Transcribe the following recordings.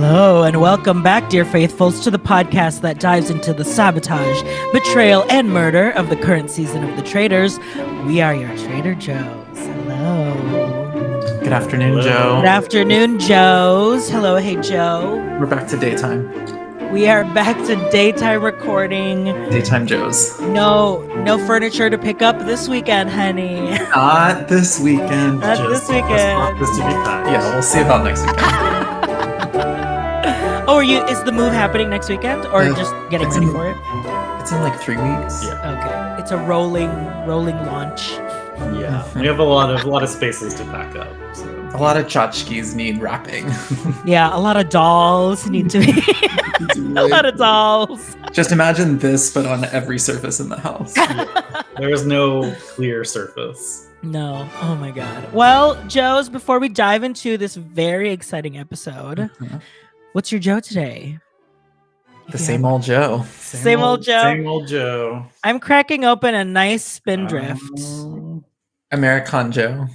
Hello and welcome back, dear faithfuls, to the podcast that dives into the sabotage, betrayal, and murder of the current season of the Traitors. We are your Trader Joes. Hello. Good afternoon, Joe. Good afternoon, Joes. Hello, hey, Joe. We're back to daytime. We are back to daytime recording. Daytime Joes. No furniture to pick up this weekend, honey. Not this weekend. Not this weekend. Just to be fact. Yeah, we'll see about next weekend. Oh, is the move happening next weekend, or just getting ready for it? It's in like 3 weeks. Yeah. Okay, it's a rolling launch. Yeah. We have a lot of spaces to pack up. So. A lot of tchotchkes need wrapping. Yeah, a lot of dolls need to be. A lot of dolls. Just imagine this, but on every surface in the house. Yeah. There is no clear surface. No. Oh my God. Well, Joes, before we dive into this very exciting episode, what's your Joe today? The same old Joe. Same old Joe. Same old Joe. I'm cracking open a nice spindrift. American Joe.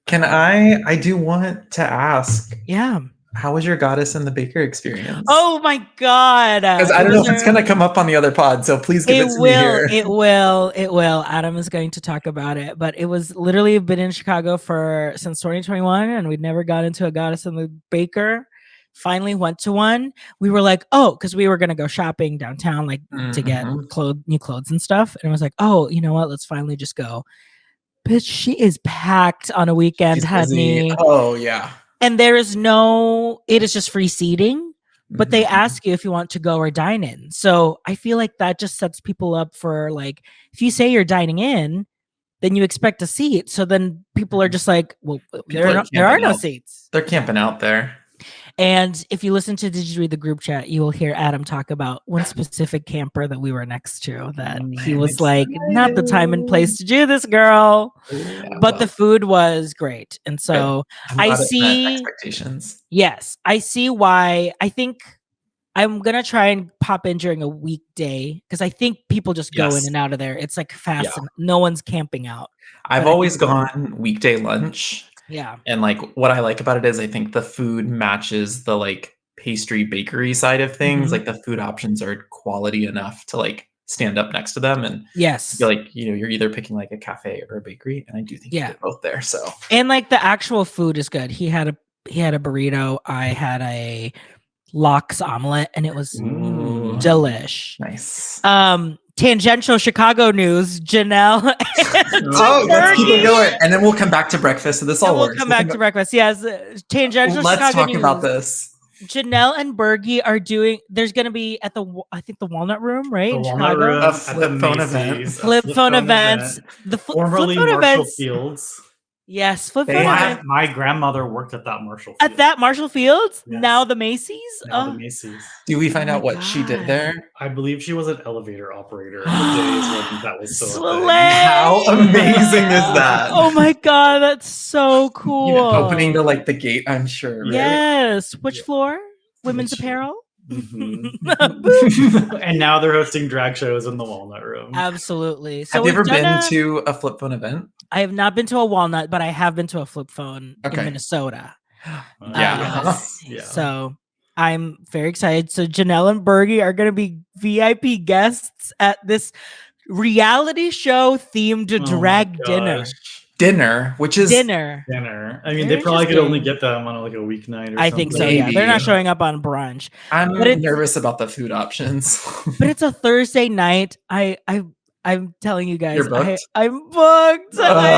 Can I do want to ask, Yeah. how was your Goddess and the Baker experience? Oh my God. Because I don't know if it's going to come up on the other pod, so please give it to me here. It will. Adam is going to talk about it, but it was literally been in Chicago since 2021, and we'd never got into a Goddess and the Baker. Finally went to one. We were like, oh, because we were going to go shopping downtown, like to get new clothes and stuff. And I was like, oh, you know what? Let's finally just go. Bitch, she is packed on a weekend, honey. Oh, yeah. And it is just free seating, but they ask you if you want to go or dine in. So I feel like that just sets people up for, like, if you say you're dining in, then you expect a seat. So then people are just like, well, there are no seats. They're camping out there. And if you listen to Did You Read the Group Chat, you will hear Adam talk about one specific camper that we were next to that he was like, not the time and place to do this, girl. Yeah, but the food was great. And so I see expectations. Yes, I see why. I think I'm going to try and pop in during a weekday because I think people just go in and out of there. It's like fast and no one's camping out. I've always gone weekday lunch. Yeah. And like what I like about it is I think the food matches the like pastry bakery side of things. Like the food options are quality enough to like stand up next to them. And yes, I feel like, you're either picking like a cafe or a bakery. And I do think you get both there. So and like the actual food is good. He had a burrito. I had a lox omelet and it was delish. Nice. Tangential Chicago news, Janelle. Let's keep it going. And then we'll come back to breakfast. So this all works. We'll come back to breakfast. Yes. Tangential Let's Chicago talk news. about this. Janelle and Bergie are there's going to be at the Walnut Room, right? The in Walnut Chicago. Room A at flip the phone Macy's, event. Flip phone events. The formerly flip phone Marshall events. Fields. Yes, flip phone events. My grandmother worked at that Marshall Fields. At that Marshall Fields? Yes. Now the Macy's? Now the Macy's. Do we find out what she did there? I believe she was an elevator operator in the days when that was so Slay! How amazing is that? Oh my God, that's so cool. Opening to like the gate, I'm sure. Right? Yes. Which floor? Women's apparel? And now they're hosting drag shows in the Walnut Room. Absolutely. So have you ever been to a flip phone event? I have not been to a Walnut, but I have been to a flip phone in Minnesota. Yeah. So I'm very excited. So Janelle and Bergie are going to be VIP guests at this reality show themed drag Dinner, which is dinner. I mean, they probably could only get them on like a weeknight or something. I think so. Yeah, they're not showing up on brunch. I'm nervous about the food options. But it's a Thursday night. I'm telling you guys, I'm booked. I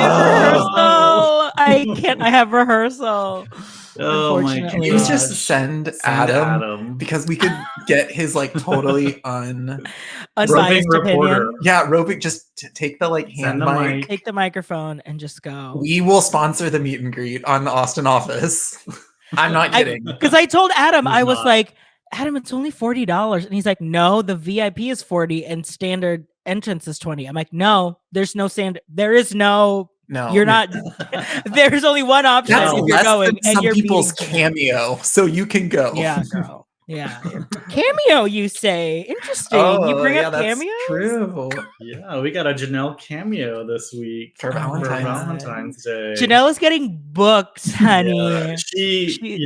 have rehearsal. I have rehearsal. Oh my God. Can you just send Adam because we could get his like totally unbiased opinion. Yeah, roving. Just take the like hand mic, take the microphone, and just go. We will sponsor the meet and greet on the Austin office. I'm not kidding. Because I told Adam, I was like, Adam, it's only $40, and he's like, no, the VIP is $40 and standard entrance is $20. I'm like, no, there's no standard. There is no. No, you're not. There's only one option if you're going, and some you're people's cameo, so you can go. Yeah, girl. Yeah, cameo. You say interesting. You bring up cameos. True. Yeah, we got a Janelle cameo this week for Valentine's Day. Janelle is getting booked, honey. Yeah, she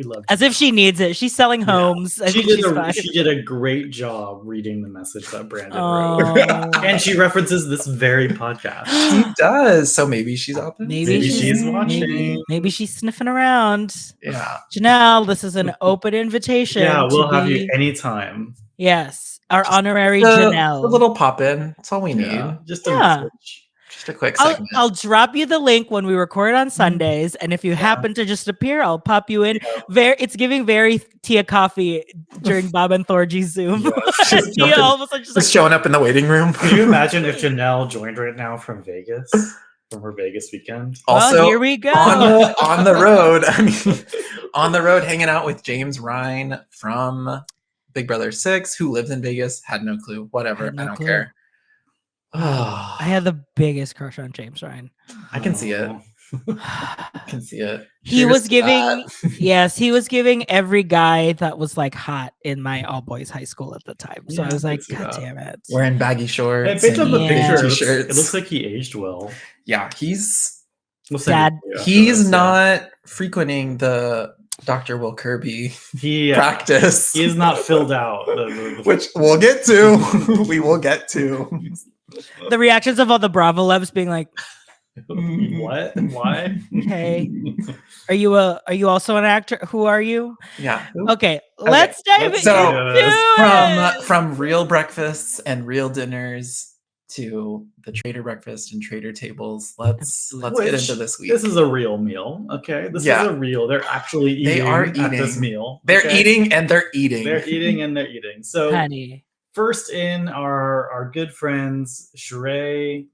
We love As if she needs it. She's selling homes. I she think did she's fine. she did a great job reading the message that Brandon Oh. wrote. And she references this very podcast. She does. So maybe she's out there. Maybe she's watching. Maybe she's sniffing around. Yeah. Janelle, this is an open invitation. Yeah, we'll to have be- you anytime. Yes, our honorary A Janelle. little pop in. That's all we need. Yeah, just a Yeah. message. Just a quick I'll, segment. I'll drop you the link when we record on Sundays, and if you happen to just appear, I'll pop you in. It's giving very Tia Coffee during Bob and Thorgy's Zoom. Yes. Tia all of a sudden Just showing up in the waiting room. Could you imagine if Janelle joined right now from Vegas, from her Vegas weekend? Also, well, here we go. on the road. I mean, on the road, hanging out with James Ryan from Big Brother 6, who lives in Vegas. Had no clue. Whatever. Had no I don't clue. care. I had the biggest crush on James Ryan. I can see it. I can see it. He was Cheers to giving, that. yes, he was giving every guy that was like hot in my all boys high school at the time. So Yeah, I was I like, can see God that. damn it. Wearing baggy Hey, shorts. based on the Yeah. picture, T-shirts. it looks like he aged well. Yeah, he's Looks Dad. like he's not frequenting the Dr. Will Kirby He practice, he is not filled out. which we'll get to. We will get to. The reactions of all the Bravo Lebs being like, What? Why? hey, are you also an actor? Who are you? Yeah. Okay, let's dive let's into do it. From real breakfasts and real dinners to the Traitor breakfast and Traitor tables, let's get Which, into this week. This is a real meal. Okay, this Yeah. is a real. They're actually eating. They are at this eating. meal. They're okay? eating and they're eating. They're eating and they're eating. So Honey. first in our good friends Sheree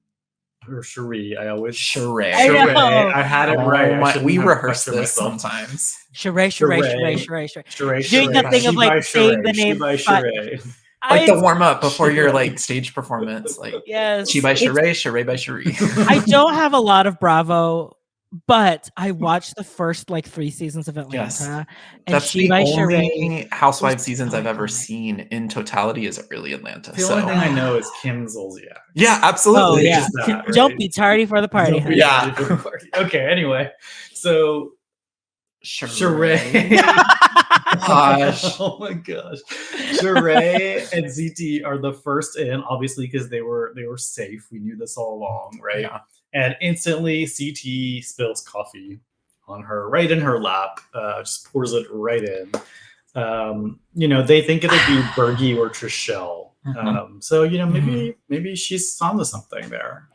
or Cherie. I always Sheree. I know. Sheree. I had it right. I shouldn't We have rehearse corrected this myself. sometimes. Sheree. Sheree. Doing that thing of, She like, by saying the Sheree. She name by fi- Sheree. Like the warm up before your like stage performance. Like Yes. She by It's- Sheree, Sheree by Cherie. I don't have a lot of Bravo, but I watched the first like 3 seasons of Atlanta. Yes. And That's She the by only Sheree. Housewives was seasons so I've ever iconic. seen in totality is early Atlanta. The So only thing I know is Kim Zolciak. yeah, Oh, absolutely. yeah. Just that, right? Don't be tardy for the party. Don't honey. be Yeah. ready for the party. Okay. Anyway, so Sheree. Gosh. Oh my gosh. Sheree and ZT are the first in, obviously, because they were safe. We knew this all along, right? Yeah. And instantly CT spills coffee on her, right in her lap, just pours it right in. They think it'll be Bergie or Trishelle. Mhm. So maybe she's onto something there.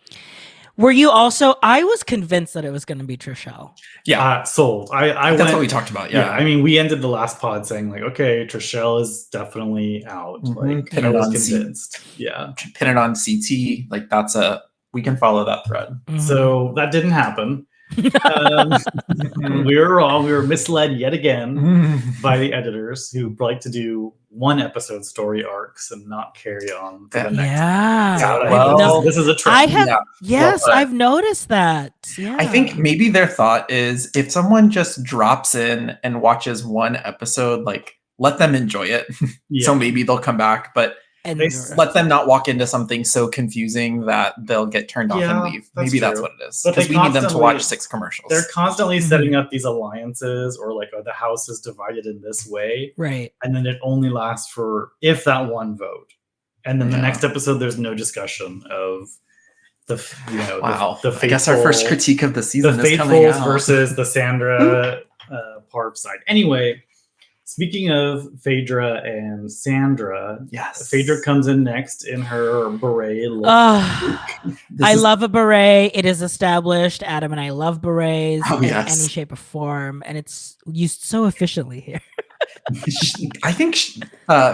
Were you also? I was convinced that it was going to be Trishelle. Yeah, sold. I That's went, what we talked about. Yeah, Yeah. I mean, we ended the last pod saying like, okay, Trishelle is definitely out. Mhm. Like, Pin I it was on convinced. Yeah. Pin it on CT. Like we can follow that thread. Mhm. So that didn't happen. We were wrong. We were misled yet again by the editors who like to do one episode story arcs and not carry on to the next. yeah. So Well, this is a trend. I have. Yeah. Yes, Well, I've noticed that. Yeah. I think maybe their thought is if someone just drops in and watches one episode, like let them enjoy it. Yeah. So maybe they'll come back, but And they let them not walk into something so confusing that they'll get turned off Yeah, and leave. that's Maybe that's true. what it is. But they Because we need them to constantly- watch 6 commercials. They're constantly Mhm. setting up these alliances or like, oh, the house is divided in this way. right. And then it only lasts for if that one vote. And then the Yeah. next episode, there's no discussion of Wow. the I guess our first faithful- critique of the season the is coming faithfuls out. versus the Sandra Parv side. Anyway, speaking of Phaedra and Sandra, Yes. Phaedra comes in next in her beret look. This I is- love a beret. It is established. Adam and I love berets Oh, in yes. any shape or form, and it's used so efficiently here. I think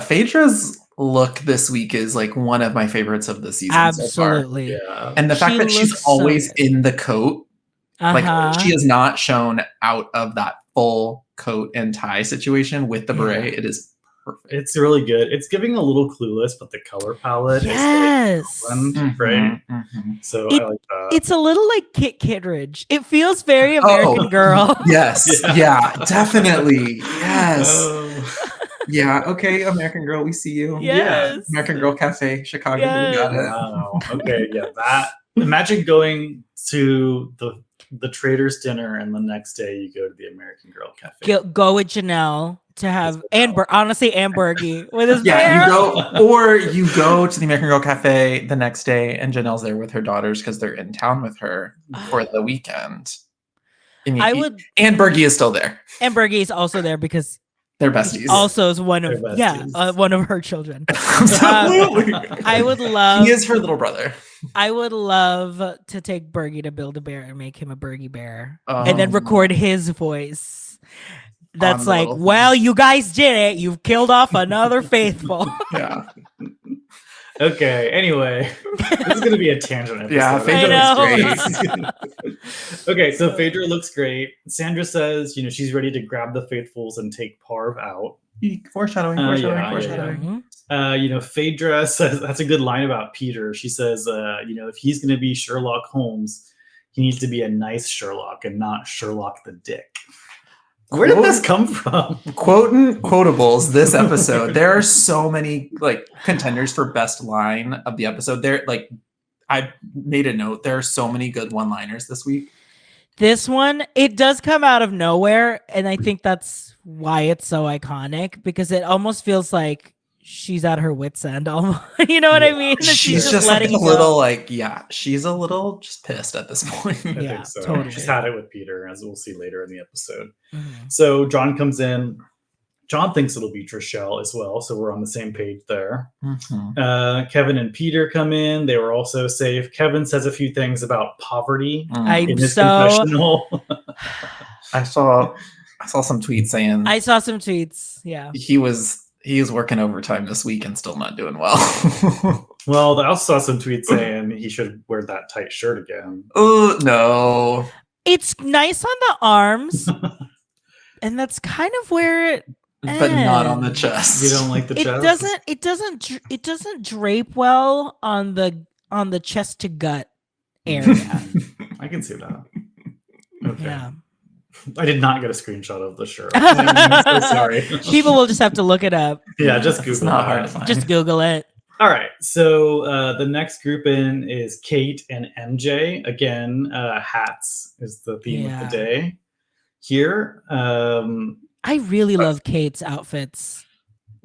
Phaedra's look this week is like one of my favorites of the season so far. Absolutely. Yeah. And the fact She that she's looks so always good. in the coat, Uh-huh. like she is not shown out of that full coat and tie situation with the beret. It is perfect. It's really good. It's giving a little clueless, but the color palette Yes. is like, right? Mhm. So It- I like that. It's a little like Kit Kittredge. It feels very American Oh. Girl. Yes. Yeah. Yeah, definitely. Yes. Oh. Yeah. Okay. American Girl, we see you. Yes. American Girl Cafe, Chicago. Yes. We got it. Wow. Okay. Yeah. That imagine going to the Traitors dinner, and the next day you go to the American Girl Cafe. Go with Janelle to have, and honestly, and Bergie with his Yeah, bear. you go to the American Girl Cafe the next day, and Janelle's there with her daughters because they're in town with her for the weekend. And I would, and Bergie is still there. and Bergie is also there because They're besties. also is one of They're besties. one of her children. Absolutely. I would love. He is her little brother. I would love to take Bergie to Build a Bear and make him a Bergie bear, and Oh. then record his voice. That's On the like, little well, thing. you guys did it. You've killed off another faithful. Yeah. Okay, anyway, this is going to be a tangent episode. Yeah, Phaedra looks great. Okay, so Phaedra looks great. Sandra says, she's ready to grab the faithfuls and take Parv out. Foreshadowing. Mhm. Phaedra says, that's a good line about Peter. She says, if he's going to be Sherlock Holmes, he needs to be a nice Sherlock and not Sherlock the Dick. Where did this come from? Quotables this episode. There are so many contenders for best line of the episode. I made a note. There are so many good one-liners this week. This one, it does come out of nowhere, and I think that's why it's so iconic, because it almost feels like she's at her wit's end. Almost, you know what I mean? That She's just letting a it go. little she's a little just pissed at this point. I Yeah, think so. totally. She's had it with Peter, as we'll see later in the episode. Mhm. So John comes in. John thinks it'll be Trishelle as well, so we're on the same page there. Mhm. Kevin and Peter come in. They were also safe. Kevin says a few things about poverty I'm in his so. confessional. I saw some tweets saying I saw some tweets. Yeah. he was working overtime this week and still not doing well. Well, I also saw some tweets saying he should wear that tight shirt again. Oh no. It's nice on the arms, and that's kind of where it But not on the ends. chest. You don't like the chest? It doesn't drape well on the chest to gut area. I can see that. Okay. Yeah. I did not get a screenshot of the shirt. I'm so sorry. People will just have to look it up. Yeah, just It's Google not that. hard to find. Just Google it. All right. So the next group in is Kate and MJ. Again, hats is the theme of the day here. I really love Kate's outfits.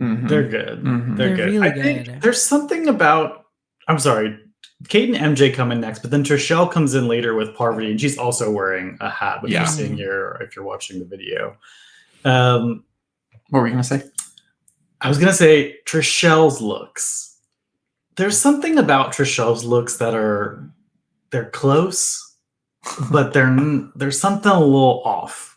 Mhm. They're good. Mhm. They're They're good. really I think good. there's something about. I'm sorry. Kate and MJ come in next, but then Trishelle comes in later with Parvati, and she's also wearing a hat, which Yeah. you're seeing here if you're watching the video. What were you gonna say? I was gonna say Trishelle's looks. There's something about Trishelle's looks that they're close, but there's something a little off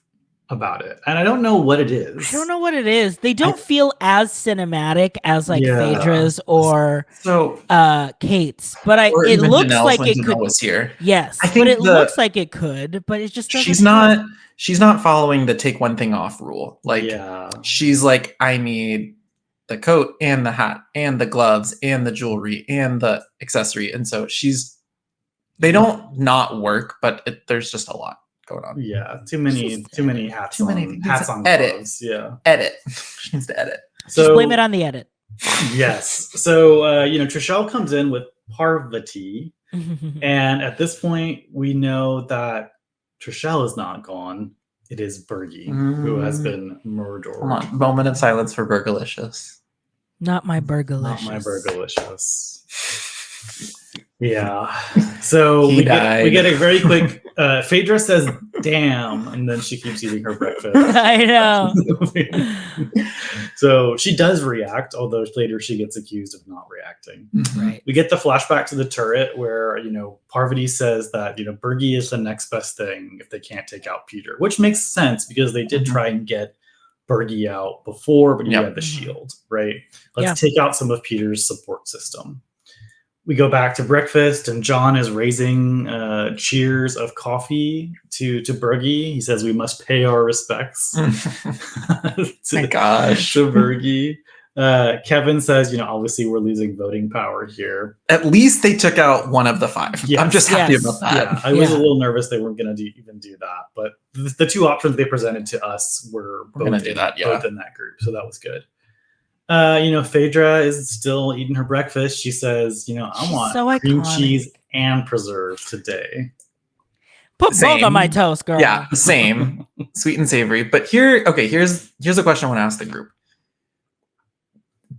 about it, and I don't know what it is. I don't know what it is. They don't feel as cinematic as like Yeah. Phaedra's or So Kate's, but or it even looks Janelle's like when it Janelle could. was here. Yes, I but think it looks like it could, but it just doesn't. She's not following the take one thing off rule. Yeah. She's like, I need the coat and the hat and the gloves and the jewelry and the accessory, and so they don't not work, but there's just a lot going on. Yeah, too many hats. Too many on, things. hats on Edit. gloves. Yeah. Edit. She needs to edit. Just So blame it on the edit. yes. So Trishelle comes in with Parvati, and at this point we know that Trishelle is not gone. It is Bergie who has been murdered. Hold on. Moment of silence for Burgalicious. Not my burgalicious. Not my Burgalicious. Yeah. So He we died. get a very quick. Phaedra says, "Damn," and then she keeps eating her breakfast. I know. So she does react, although later she gets accused of not reacting. Right. We get the flashback to the turret where Parvati says that Bergie is the next best thing if they can't take out Peter, which makes sense because they did try and get Bergie out before, but he had the shield, right? Let's take out some of Peter's support system. We go back to breakfast, and John is raising cheers of coffee to Bergie. He says we must pay our respects My gosh. to Bergie. Kevin says, obviously we're losing voting power here. At least they took out one of the 5. Yes. I'm just happy Yes. about that. Yeah, I was a little nervous they weren't going to even do that, but the two options they presented to us were We're gonna do that, yeah. both in that group, so that was good. Phaedra is still eating her breakfast. She says, I She's want so cream iconic. cheese and preserves today. Put both on my Same. toast, girl. Yeah, same. Sweet and savory. But here's a question I want to ask the group.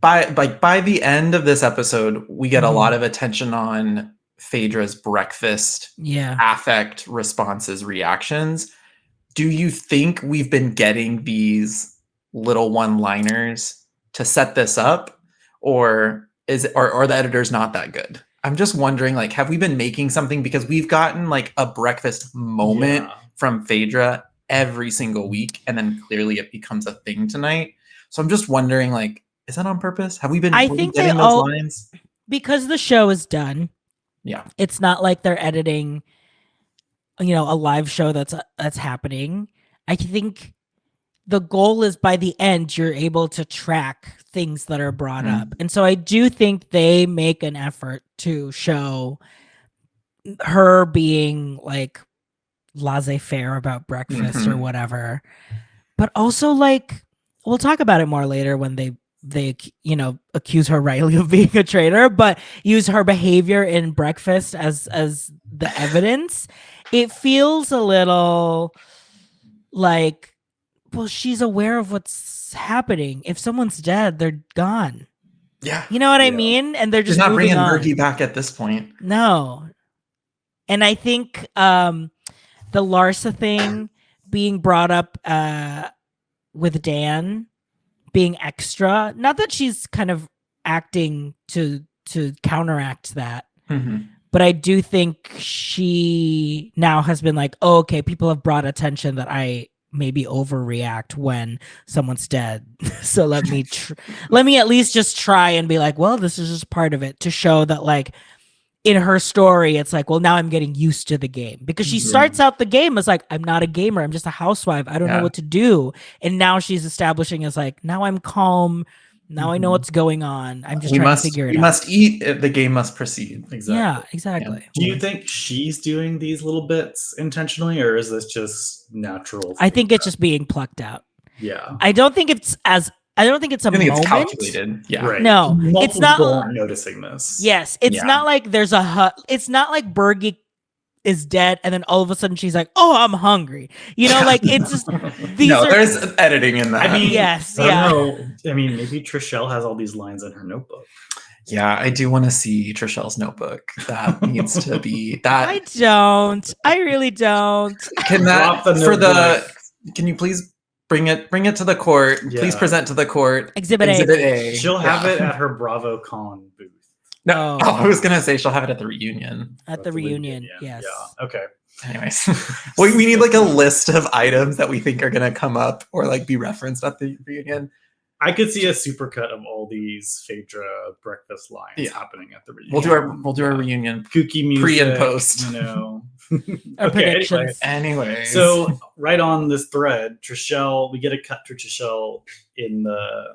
By the end of this episode, we get a lot of attention on Phaedra's breakfast affect responses, reactions. Do you think we've been getting these little one-liners to set this up, or are the editors not that good? I'm just wondering, like, have we been making something, because we've gotten like a breakfast moment from Phaedra every single week, and then clearly it becomes a thing tonight. So I'm just wondering, like, is that on purpose? Have we been getting those lines? Because the show is done. Yeah. It's not like they're editing, a live show that's happening. I think the goal is by the end, you're able to track things that are brought up. And so I do think they make an effort to show her being like laissez-faire about breakfast or whatever. But also, like, we'll talk about it more later when they accuse her rightly of being a traitor, but use her behavior in breakfast as the evidence. It feels a little like, well, she's aware of what's happening. If someone's dead, they're gone. Yeah. You know what I mean? And they're just not moving bringing on. Bergie back at this point. No. And I think the Larsa thing being brought up with Dan being extra, not that she's kind of acting to counteract that, but I do think she now has been like, oh, okay, people have brought attention that I maybe overreact when someone's dead. So let me at least just try and be like, well, this is just part of it, to show that, like, in her story, it's like, well, now I'm getting used to the game, because she starts out the game as like, I'm not a gamer, I'm just a housewife, I don't know what to do. And now she's establishing as like, now I'm calm, now I know what's going on, I'm just trying to figure it out. We must eat, the game must proceed. Exactly. Yeah, exactly. Do you think she's doing these little bits intentionally, or is this just natural? I think it's just being plucked out. Yeah. I don't think it's a moment. It's calculated. Yeah. Right. No, Multiple it's not. people aren't noticing this. Yes, it's not like there's it's not like Bergie is dead and then all of a sudden she's like, oh, I'm hungry. Like, it's just there's editing in that. I mean, yes, I don't know. I mean, maybe Trishelle has all these lines in her notebook. Yeah, I do want to see Trishelle's notebook. That needs to be that. I don't. I really don't. Can you please bring it to the court? Yeah. Please present to the court. Exhibit A. She'll have it at her BravoCon booth. No, I was gonna say she'll have it at the reunion. At the reunion, yes. Yeah. Okay. Anyways, we need like a list of items that we think are gonna come up or like be referenced at the reunion. I could see a supercut of all these Phaedra breakfast lines happening at the reunion. We'll do our reunion kooky music, pre and post. Our predictions. Anyway. So right on this thread, Trishelle, we get a cut to Trishelle in the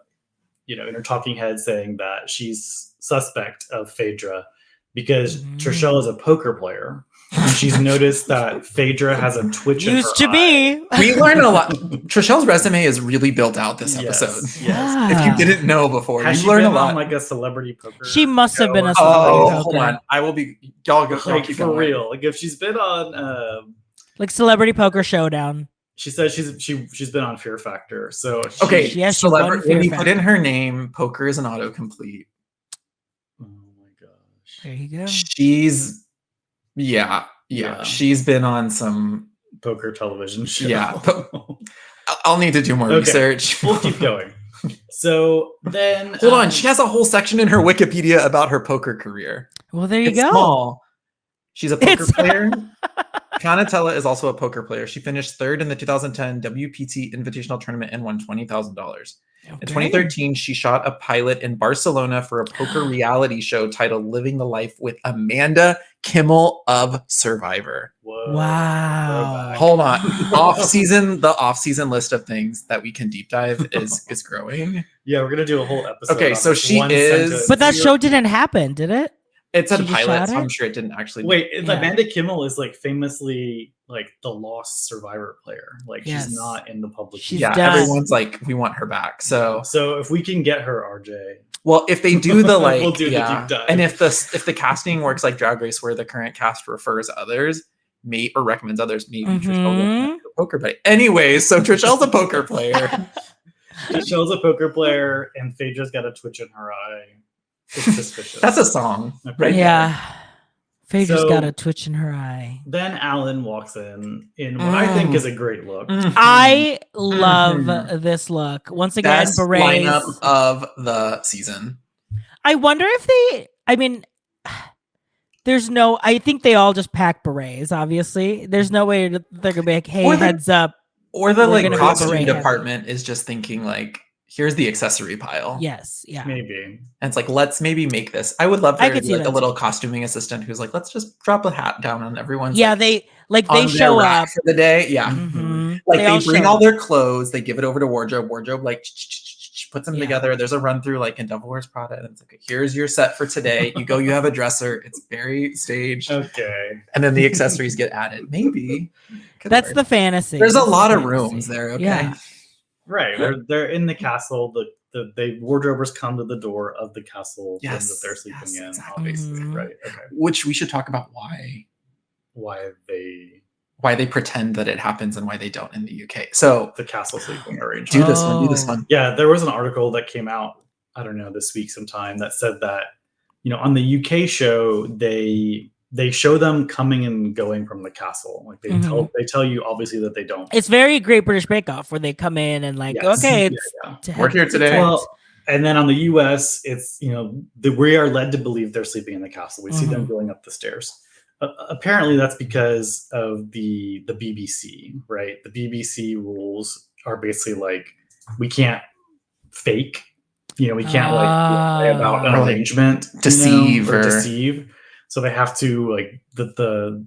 in her talking head saying that she's suspect of Phaedra because Trishelle is a poker player. And she's noticed that Phaedra has a twitch in her eye. We learned a lot. Trishelle's resume is really built out this episode. Yes. If you didn't know before, has you she learned been a lot. On like a celebrity poker? She must have been a celebrity poker. Hold on. I will be. Y'all go. Like, keep for going. real. Like if she's been on like Celebrity Poker Showdown. She says she's been on Fear Factor. So celebrity. When you put in her name, poker is an autocomplete. Oh my gosh. There you go. She's she's been on some poker television show. Yeah. I'll need to do more research. We'll keep going. So then hold on, she has a whole section in her Wikipedia about her poker career. Well, there you go. Small. She's a poker player. Canatella is also a poker player. She finished third in the 2010 WPT Invitational Tournament and won $20,000. In 2013, she shot a pilot in Barcelona for a poker reality show titled Living the Life with Amanda Kimmel of Survivor. Whoa. Wow. Hold on. The off-season list of things that we can deep dive is growing. Yeah, we're going to do a whole episode. Okay, so she is... But that show didn't happen, did it? It's a pilot, so I'm sure it didn't actually. Wait, Amanda Kimmel is like famously like the lost Survivor player. Like she's not in the public. Everyone's like, we want her back. So if we can get her, RJ. Well, if they do the we'll do the deep dive. And if the casting works like Drag Race, where the current cast refers others, mate or recommends others. Maybe Mhm. Trishelle a poker buddy. Anyways, so Trishelle's a poker player. Trichelle's a poker player, and Phaedra's got a twitch in her eye. It's suspicious. That's a song, right? Yeah. Phaedra's So- got a twitch in her eye. Then Alan walks in what I think is a great look. I love this look. Once again, Best berets. lineup of the season. I wonder if I mean, I think they all just pack berets, obviously. There's no way that they're going to be like, hey, Or the- heads up. Or the We're like gonna be costume beret heavy. department is just thinking like, here's the accessory pile. Yes. Yeah. Maybe. And it's like, let's maybe make this. I would love I there to could be see like that a little costuming assistant who's like, let's just drop a hat down on everyone's. Yeah. like, They on their show rack up. for the day. Yeah. Mhm. Like they bring show all up. their clothes, they give it over to wardrobe. Wardrobe like puts them Yeah. together. There's a run through like in Devil Wears Prada, and it's like, here's your set for today. You go, you have a dresser. It's very staged, Okay. and then the accessories get added. Maybe Could That's work. the fantasy. There's a That's the lot of fantasy. rooms there. Okay. Yeah. Right. They're in the castle. The wardrobers come to the door of the castle room that they're sleeping yes, in, exactly. obviously. Mhm. Right. Okay. Which we should talk about Why why they pretend that it happens and why they don't in the UK. So the castle sleeping do arrangement. this one. Do this Oh. one. Yeah, there was an article that came out, I don't know, this week sometime that said that, on the UK show, they show them coming and going from the castle. Like they tell you obviously that they don't. It's very Great British Bake Off where they come in and like, Yes. okay, Yeah, it's yeah. to We're have here today. Well, and then on the US, it's we are led to believe they're sleeping in the castle. We see them going up the stairs. Apparently, that's because of the BBC, right? The BBC rules are basically like we can't fake, we can't like lie about an Or, like, arrangement, deceive or or- deceive. So they have to like the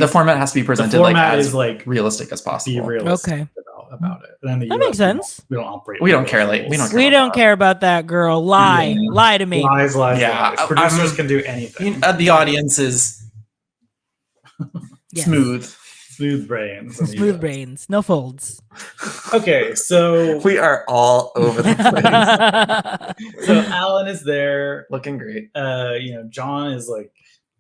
format has to be the presented like format as is like realistic as be possible. realistic Okay. about it. And then the That US, makes sense. We don't operate. We by don't those care, like, we rules. don't care. We about don't that. care about that, girl. Lie. Yeah. Lie to me. Lies, Yeah, lies. Producers I'm- can do anything. The audience is Yes. Smooth brains. in the Smooth US. brains. No folds. Okay, so we are all over the place. so Alan is there. Looking great. John is like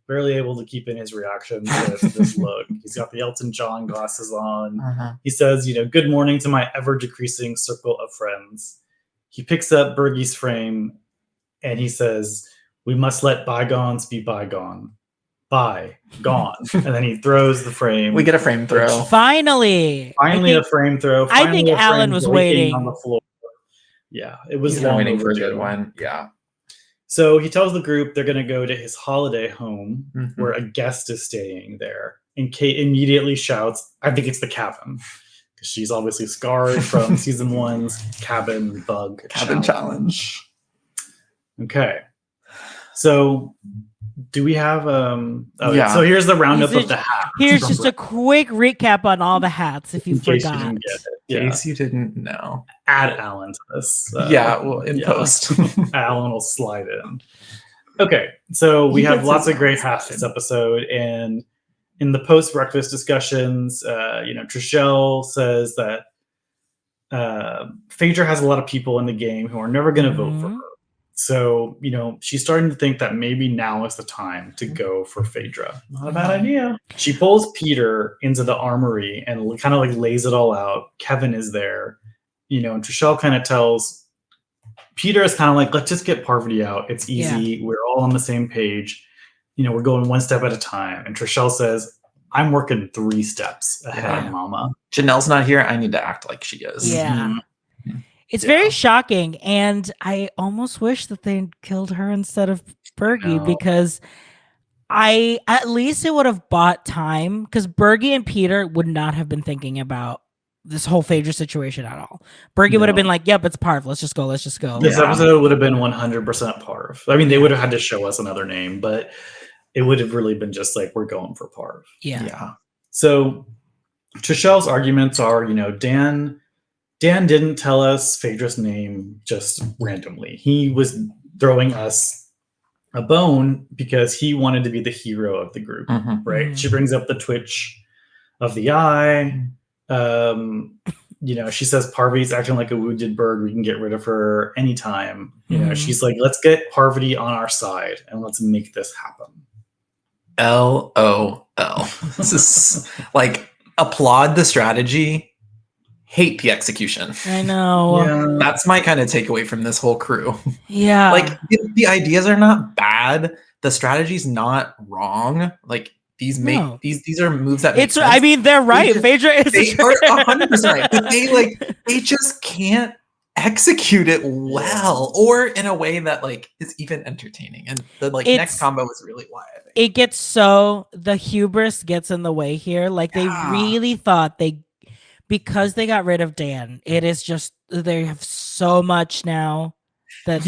barely able to keep in his reaction to this look. He's got the Elton John glasses on. He says, good morning to my ever decreasing circle of friends. He picks up Bergie's frame and he says, we must let bygones be bygone. Gone. And then he throws the frame. We get a frame throw. Finally. Finally I a frame throw. I think Finally a Alan frame was breaking waiting. on the floor. Yeah, it was He's long waiting for a overdue. good one. Yeah. So he tells the group they're going to go to his holiday home Mhm. where a guest is staying there. And Kate immediately shouts, I think it's the cabin. Because she's obviously scarred from season 1's cabin bug Cabin challenge. Okay. So do we have Yeah. so here's the roundup Is it- of the hats. Here's just a quick recap on all the hats if you in case you forgot. didn't get it. In Yeah. case you didn't know. Add Alan to this. Well, in post. Alan will slide in. Okay, so we He have gets lots his of great own hats slide. this episode, and in the post-breakfast discussions, Trishelle says that Phaedra has a lot of people in the game who are never going to vote for Mhm. her. So, she's starting to think that maybe now is the time to go for Phaedra. Not a bad idea. She pulls Peter into the armory and kind of like lays it all out. Kevin is there, and Trishelle kind of tells Peter is kind of like, let's just get Parvati out. It's easy. We're all on the same page. We're going one step at a time. And Trishelle says, I'm working 3 steps ahead, Yeah. mama. Janelle's not here. I need to act like she is. Yeah. Mhm. It's Yeah. very shocking, and I almost wish that they killed her instead of Bergie No. because at least it would have bought time because Bergie and Peter would not have been thinking about this whole Phaedra situation at all. Bergie would have No. been like, yep, it's Parv. Let's just go. This Yeah. episode would have been 100% Parv. I mean, they would have had to show us another name, but it would have really been just like, we're going for Parv. Yeah. So Trishelle's arguments are, Dan didn't tell us Phaedra's name just randomly. He was throwing us a bone because he wanted to be the hero of the group, Mhm. right? Mhm. She brings up the twitch of the eye. She says Parvati's acting like a wounded bird. We can get rid of her anytime. Mhm. She's like, let's get Parvati on our side and let's make this happen. LOL. oh, this is like applaud the strategy, hate the execution. I know. Yeah. That's my kind of takeaway from this whole crew. Yeah. Like the ideas are not bad. The strategy's not wrong. Like these No. these are moves that make it's sense. I mean they're right. Phaedra is They a are 100% right, but they just can't execute it well or in a way that like is even entertaining. And the next combo is really why I think it gets so the hubris gets in the way here. Like they really thought because they got rid of Dan, it is just they have so much now that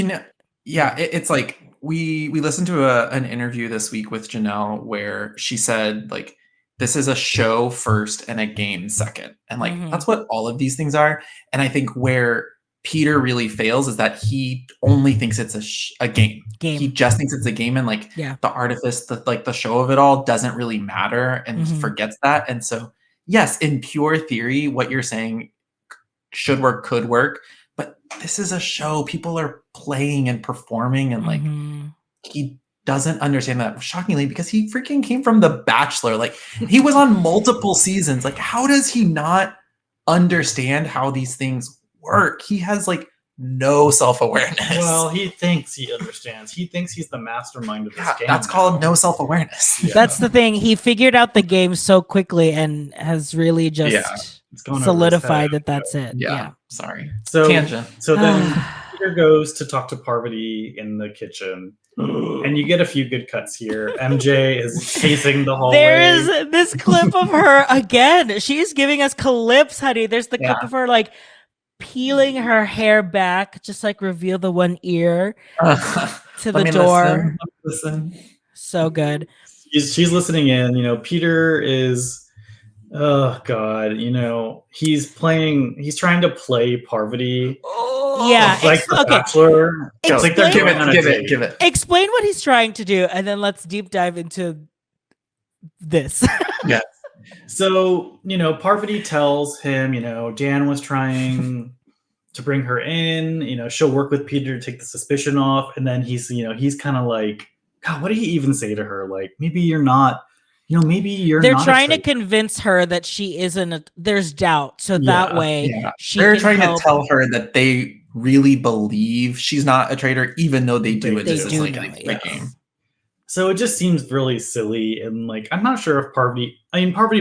it's like we listened to an interview this week with Janelle where she said like this is a show first and a game second, and like that's what all of these things are. And I think where Peter really fails is that he only thinks it's a game. He just thinks it's a game, and like the artifice, the show of it all doesn't really matter, and he forgets that. And so, yes, in pure theory, what you're saying should work, could work, but this is a show. People are playing and performing, and like he doesn't understand that, shockingly, because he freaking came from The Bachelor. Like he was on multiple seasons. Like how does he not understand how these things work? He has like no self-awareness. Well, he thinks he understands. He thinks he's the mastermind of this game. That's called no self-awareness. Yeah. That's the thing. He figured out the game so quickly and has really just solidified that that's it. Yeah. Sorry. So tangent. So then Peter goes to talk to Parvati in the kitchen. And you get a few good cuts here. MJ is pacing the hallway. There is this clip of her again. She's giving us clips, honey. There's the clip of her like peeling her hair back, just like reveal the one ear to the door. Listen. So good. She's listening in. You know, Peter is, oh God, you know, he's trying to play Parvati. Yeah, like the Bachelor. It's like they're give it. Explain what he's trying to do, and then let's deep dive into this. Yeah. So, you know, Parvati tells him, you know, Dan was trying to bring her in, you know, she'll work with Peter to take the suspicion off. And then he's kind of like, God, what did he even say to her? Like, maybe you're not, you know, maybe you're They're not trying to convince her that she isn't, there's doubt. So that way they're trying to tell her that they really believe she's not a traitor, even though they do it just as like a game. So it just seems really silly, and like I'm not sure if Parvati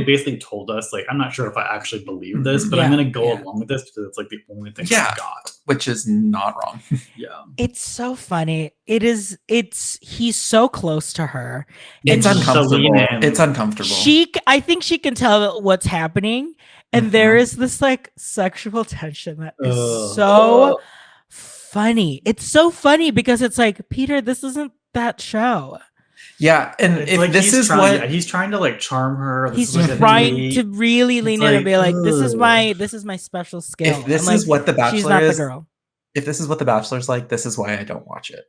basically told us, like, I'm not sure if I actually believe this, but I'm gonna go along with this because it's like the only thing I got. Which is not wrong. Yeah. It's so funny. He's so close to her. It's uncomfortable. It's uncomfortable. I think she can tell what's happening. And there is this like sexual tension that is so funny. It's so funny because it's like, Peter, this isn't that show. Yeah, and if like this is what he's trying to like charm her. He's trying to really lean in and be like, this is my special skill. If this is what The Bachelor she's not the girl. If this is what The Bachelor's like, this is why I don't watch it.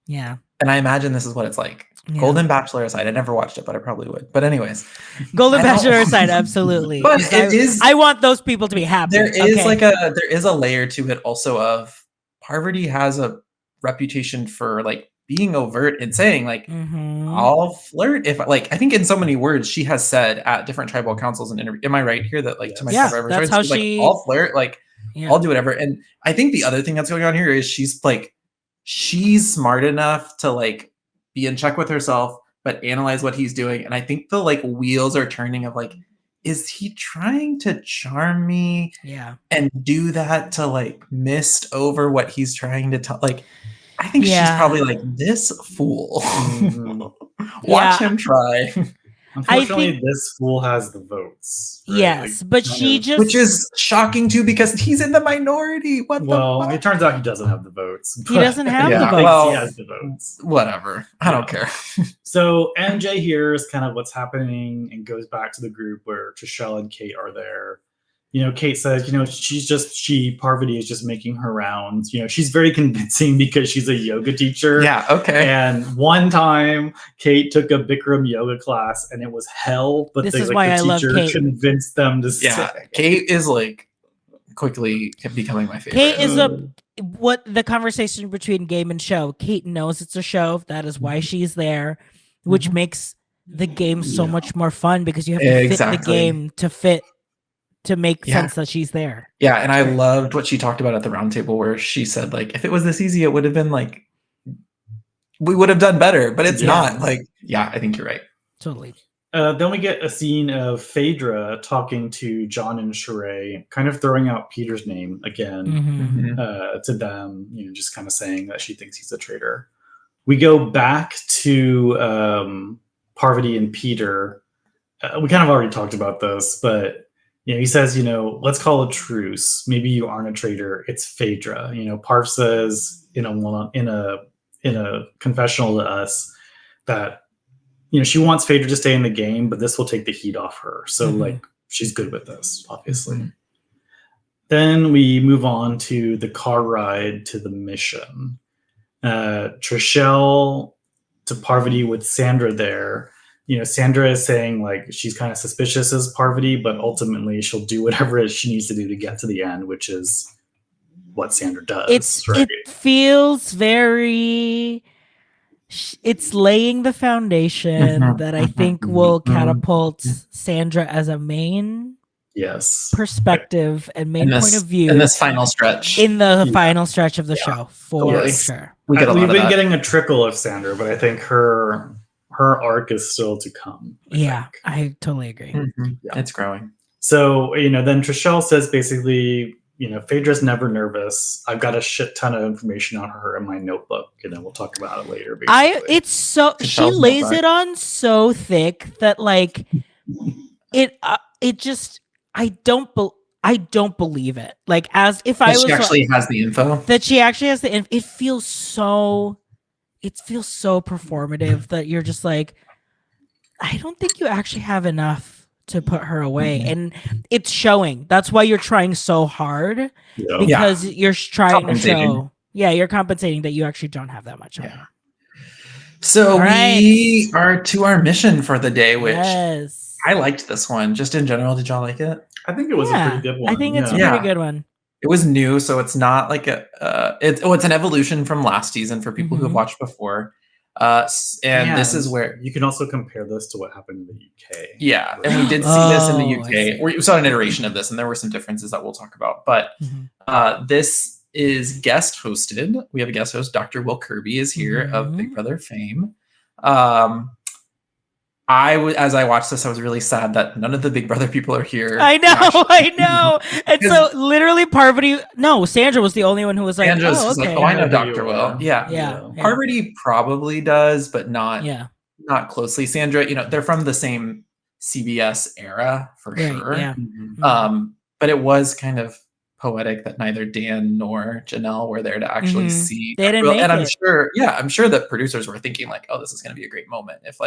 Yeah. And I imagine this is what it's like. Yeah. Golden Bachelor aside, I never watched it, but I probably would. But anyways, Golden Bachelor aside, absolutely. But it is. I want those people to be happy. There is a layer to it also of Parvati has a reputation for like being overt and saying like I'll flirt if like I think in so many words she has said at different tribal councils and interviews. Am I right here that like to my that's how she like, I'll flirt like I'll do whatever. And I think the other thing that's going on here is she's smart enough to like be in check with herself but analyze what he's doing. And I think the like wheels are turning of like, is he trying to charm me? Yeah. And do that to like mist over what he's trying to tell? Like, I think she's probably like, this fool. Watch him try. Unfortunately, this fool has the votes. Right? Yes, like, but which is shocking too because he's in the minority. Well, it turns out he doesn't have the votes. He doesn't have the votes. Well, he has the votes. Whatever. I don't care. So MJ hears kind of what's happening and goes back to the group where Trishelle and Kate are there. You know, Kate says, you know, Parvati is just making her rounds. You know, she's very convincing because she's a yoga teacher. Yeah, okay. And one time, Kate took a Bikram yoga class and it was hell. But the teacher convinced them to stay. Kate is like quickly becoming my favorite. Kate is what the conversation between game and show. Kate knows it's a show. That is why she's there, which makes the game's so Yeah. much more fun because you have to fit the Exactly. game to make Yeah. sense that she's there. Yeah, and I loved what she talked about at the roundtable, where she said, like, if it was this easy, it would have been like, we would have done better, but it's Yeah. not. Like, yeah, I think you're right. Totally. Then we get a scene of Phaedra talking to John and Sheree, kind of throwing out Peter's name again Mhm. to them, just kind of saying that she thinks he's a traitor. We go back to Parvati and Peter. We kind of already talked about this, but he says, let's call a truce. Maybe you aren't a traitor. It's Phaedra. Parv says in a confessional to us that she wants Phaedra to stay in the game, but this will take the heat off her. So like she's good with this, obviously. Then we move on to the car ride to the mission. Trishelle to Parvati with Sandra there. Sandra is saying like she's kind of suspicious as Parvati, but ultimately she'll do whatever she needs to do to get to the end, which is what Sandra does. It feels very. It's laying the foundation that I think will catapult Sandra as a main perspective and main point of view in this final stretch. In the final stretch of the show, for sure. We've been getting a trickle of Sandra, but I think her arc is still to come. I totally agree. It's growing. So, then Trishelle says basically, Phaedra's never nervous. I've got a shit ton of information on her in my notebook, and we'll talk about it later. Basically. She lays it on so thick that like it just I don't believe it. Like as if I was she actually has the info. That she actually has the info. It feels so performative that you're just like, I don't think you actually have enough to put her away. And it's showing. That's why you're trying so hard because you're trying to show. Yeah, you're compensating that you actually don't have that much on her. So we are to our mission for the day, which I liked this one. Just in general, did y'all like it? I think it was a pretty good one. I think it's a pretty good one. It was new, so it's not like it's an evolution from last season for people who have watched before. This is where you can also compare this to what happened in the UK. Yeah, and we did see this in the UK. We saw an iteration of this, and there were some differences that we'll talk about. But this is guest hosted. We have a guest host, Dr. Will Kirby, is here of Big Brother fame. As I watched this, I was really sad that none of the Big Brother people are here. I know. And so literally Sandra was the only one who was like, I know Dr. Will. Yeah. Parvati probably does, but not closely. Sandra, they're from the same CBS era for sure. Yeah. But it was kind of poetic that neither Dan nor Janelle were there to actually see. They didn't make and it. I'm sure that producers were thinking like, oh, this is going to be a great moment if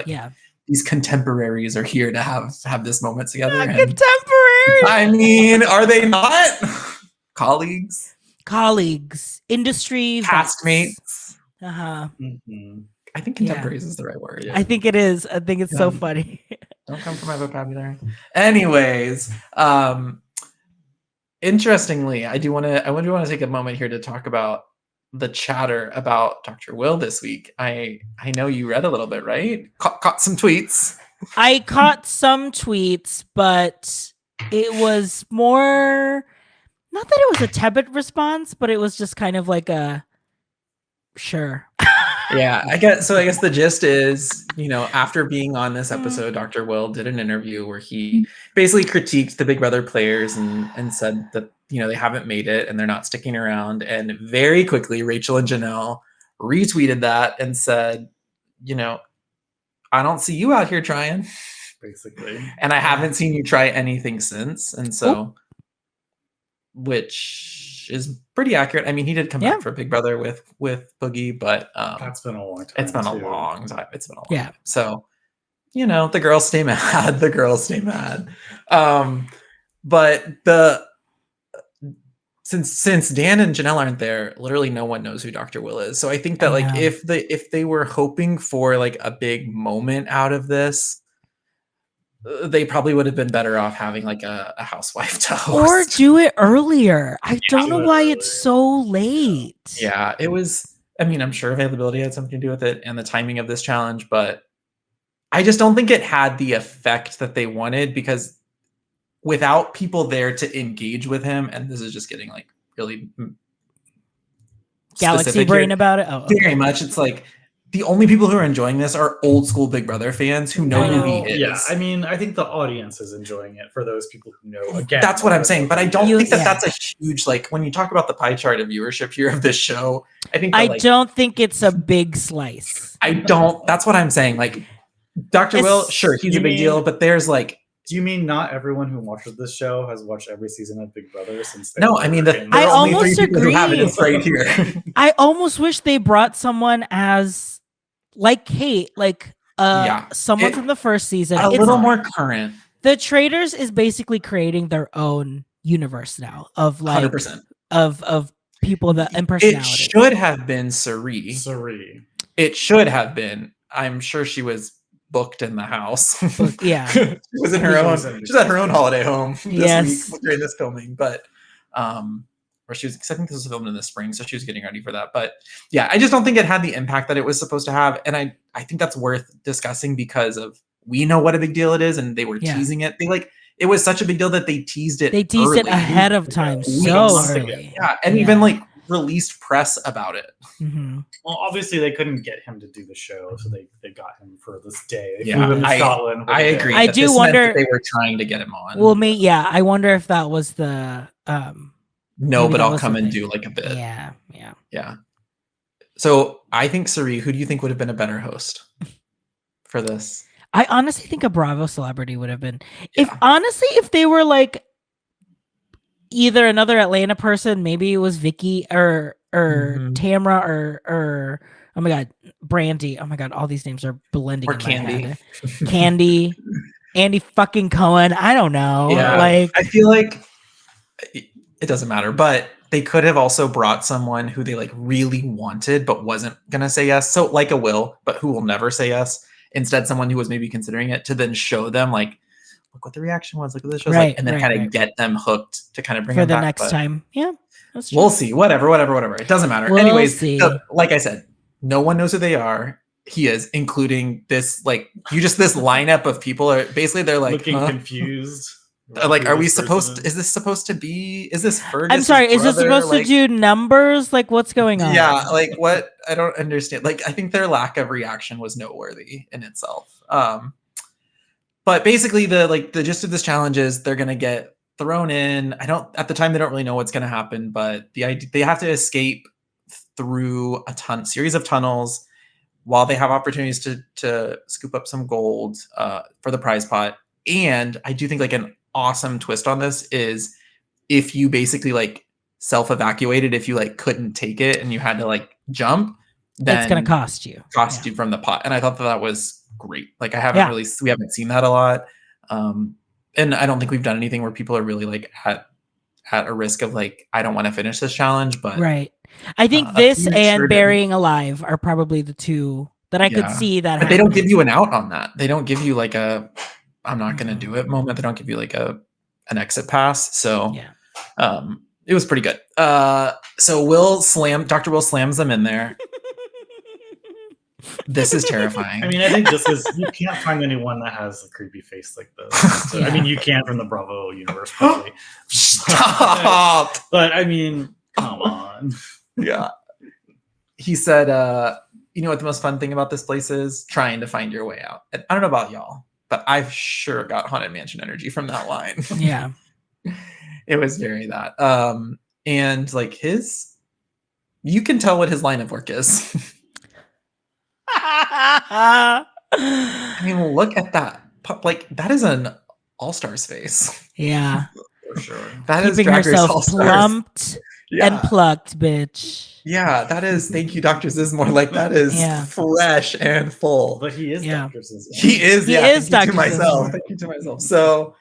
these contemporaries are here to have this moment together. Contemporaries. I mean, are they not? Colleagues, industry, castmates. I think contemporaries is the right word. I think it is. I think it's so funny. Don't come from my vocabulary. Anyways, interestingly, I do want to take a moment here to talk about the chatter about Dr. Will this week. I know you read a little bit, right? Caught some tweets. I caught some tweets, but it was more, not that it was a tepid response, but it was just kind of like a sure. Yeah, I guess the gist is, after being on this episode, Dr. Will did an interview where he basically critiqued the Big Brother players and said that, they haven't made it and they're not sticking around. And very quickly, Rachel and Janelle retweeted that and said, I don't see you out here trying. Basically. And I haven't seen you try anything since. And so, which is pretty accurate. I mean, he did come back for Big Brother with Boogie, but that's been a long time. It's been a long time. So, the girls stay mad. The girls stay mad. But since Dan and Janelle aren't there, literally no one knows who Dr. Will is. So I think that if they were hoping for like a big moment out of this, they probably would have been better off having like a housewife to host. Or do it earlier. I don't know why it's so late. Yeah, it was. I mean, I'm sure availability had something to do with it and the timing of this challenge, but I just don't think it had the effect that they wanted, because without people there to engage with him, and this is just getting like really Galaxy specific brain here, about it. Oh, okay. very much. It's like the only people who are enjoying this are old school Big Brother fans who know who he is. Yeah, I mean, I think the audience is enjoying it for those people who know. Again, That's what I'm saying, but I don't You- think that yeah. that's a huge, like, when you talk about the pie chart of viewership here of this show, I think that, I like, don't think it's a big slice. I don't. That's what I'm saying. Like, Dr. Will, sure, he's you a big mean- deal, but there's like, Do you mean not everyone who watches this show has watched every season of Big Brother since? no, I mean, there I are only almost 3 people who have it. agree. It's right here. I almost wish they brought someone as like Kate, like Yeah. someone It- from the first season. A It's- little more current. The Traitors is basically creating their own universe now of like 100%. of people that and It personality. should have been Sari. Sari. It should have been. I'm sure she was booked in the house. Yeah. She was in her own. She's at her own holiday home this Yes. week during this filming, but or she was. 'Cause I think this was filmed in the spring, so she was getting ready for that. But yeah, I just don't think it had the impact that it was supposed to have, and I think that's worth discussing because of we know what a big deal it is, and they were Yeah. teasing it. They like it was such a big deal that they teased it. They teased it early. ahead of time, Weeks so ago. early. Yeah, and even like released press about it. Mhm. Well, obviously they couldn't get him to do the show, so they got him for this day. They Yeah, flew him to I- Scotland. for I the day. agree. I that do this meant wonder- that they were trying to get him on. Well, I wonder if that was the no, maybe but that I'll was come the and thing. do like a bit. yeah. Yeah. So I think Sari, who do you think would have been a better host for this? I honestly think a Bravo celebrity would have been. If Yeah. honestly, if they were like either another Atlanta person, maybe it was Vicky or Mhm. Tamra or oh my god, Brandy. Oh my god, all these names are blending Or in Candy. my head. Candy, Andy fucking Cohen. I don't know. Yeah. Like I feel like it doesn't matter, but they could have also brought someone who they like really wanted but wasn't gonna say yes. So like a Will, but who will never say yes. Instead, someone who was maybe considering it to then show them like, look what the reaction was, look what the show's Right, like, and then right, kind of right. get them hooked to kind of bring for them the back. next But time. Yeah. That's true. we'll see. Whatever. It doesn't matter. We'll Anyways, see. like I said, no one knows who they are. He is, including this, like, this lineup of people are basically, they're like, looking huh? confused. Like, Who are we this supposed person to, is this supposed to be, is this Fergus? I'm sorry, is this supposed to do numbers? Like what's going on? Yeah, like what? I don't understand. Like, I think their lack of reaction was noteworthy in itself. But basically the gist of this challenge is they're gonna get thrown in. At the time they don't really know what's gonna happen, but the idea they have to escape through a series of tunnels while they have opportunities to scoop up some gold for the prize pot. And I do think like an awesome twist on this is if you basically like self-evacuated, if you like couldn't take it and you had to like jump, then It's gonna cost you. you from the pot. And I thought that was great. Like we haven't seen that a lot. And I don't think we've done anything where people are really like at a risk of like, I don't want to finish this challenge, but Right. I think a this few and sure Burying Alive are probably the two that I could Yeah. see that but they don't give happening. you an out on that. They don't give you like a I'm not gonna do it moment. They don't give you like an exit pass. So Yeah. it was pretty good. So Dr. Will slams them in there. This is terrifying. I mean, I think this is, you can't find anyone that has a creepy face like this. So, I mean, you can from the Bravo universe, probably. Stop. But I mean, come on. Yeah. He said, you know what the most fun thing about this place is? Trying to find your way out. And I don't know about y'all, but I've sure got Haunted Mansion energy from that line. Yeah. It was very that. And like you can tell what his line of work is. I mean, look at that. Like, that is an all-stars face. Yeah. For sure. That is Keeping Drag Race herself All-Stars. plumped Yeah. and plucked, bitch. Yeah, that is, thank you, Dr. Zizmore. Like, that is Yeah. fresh and full. But he is Yeah. Dr. Sisson. He is, He yeah. is Thank you to Dr. myself. Zizmore. Thank you to myself. So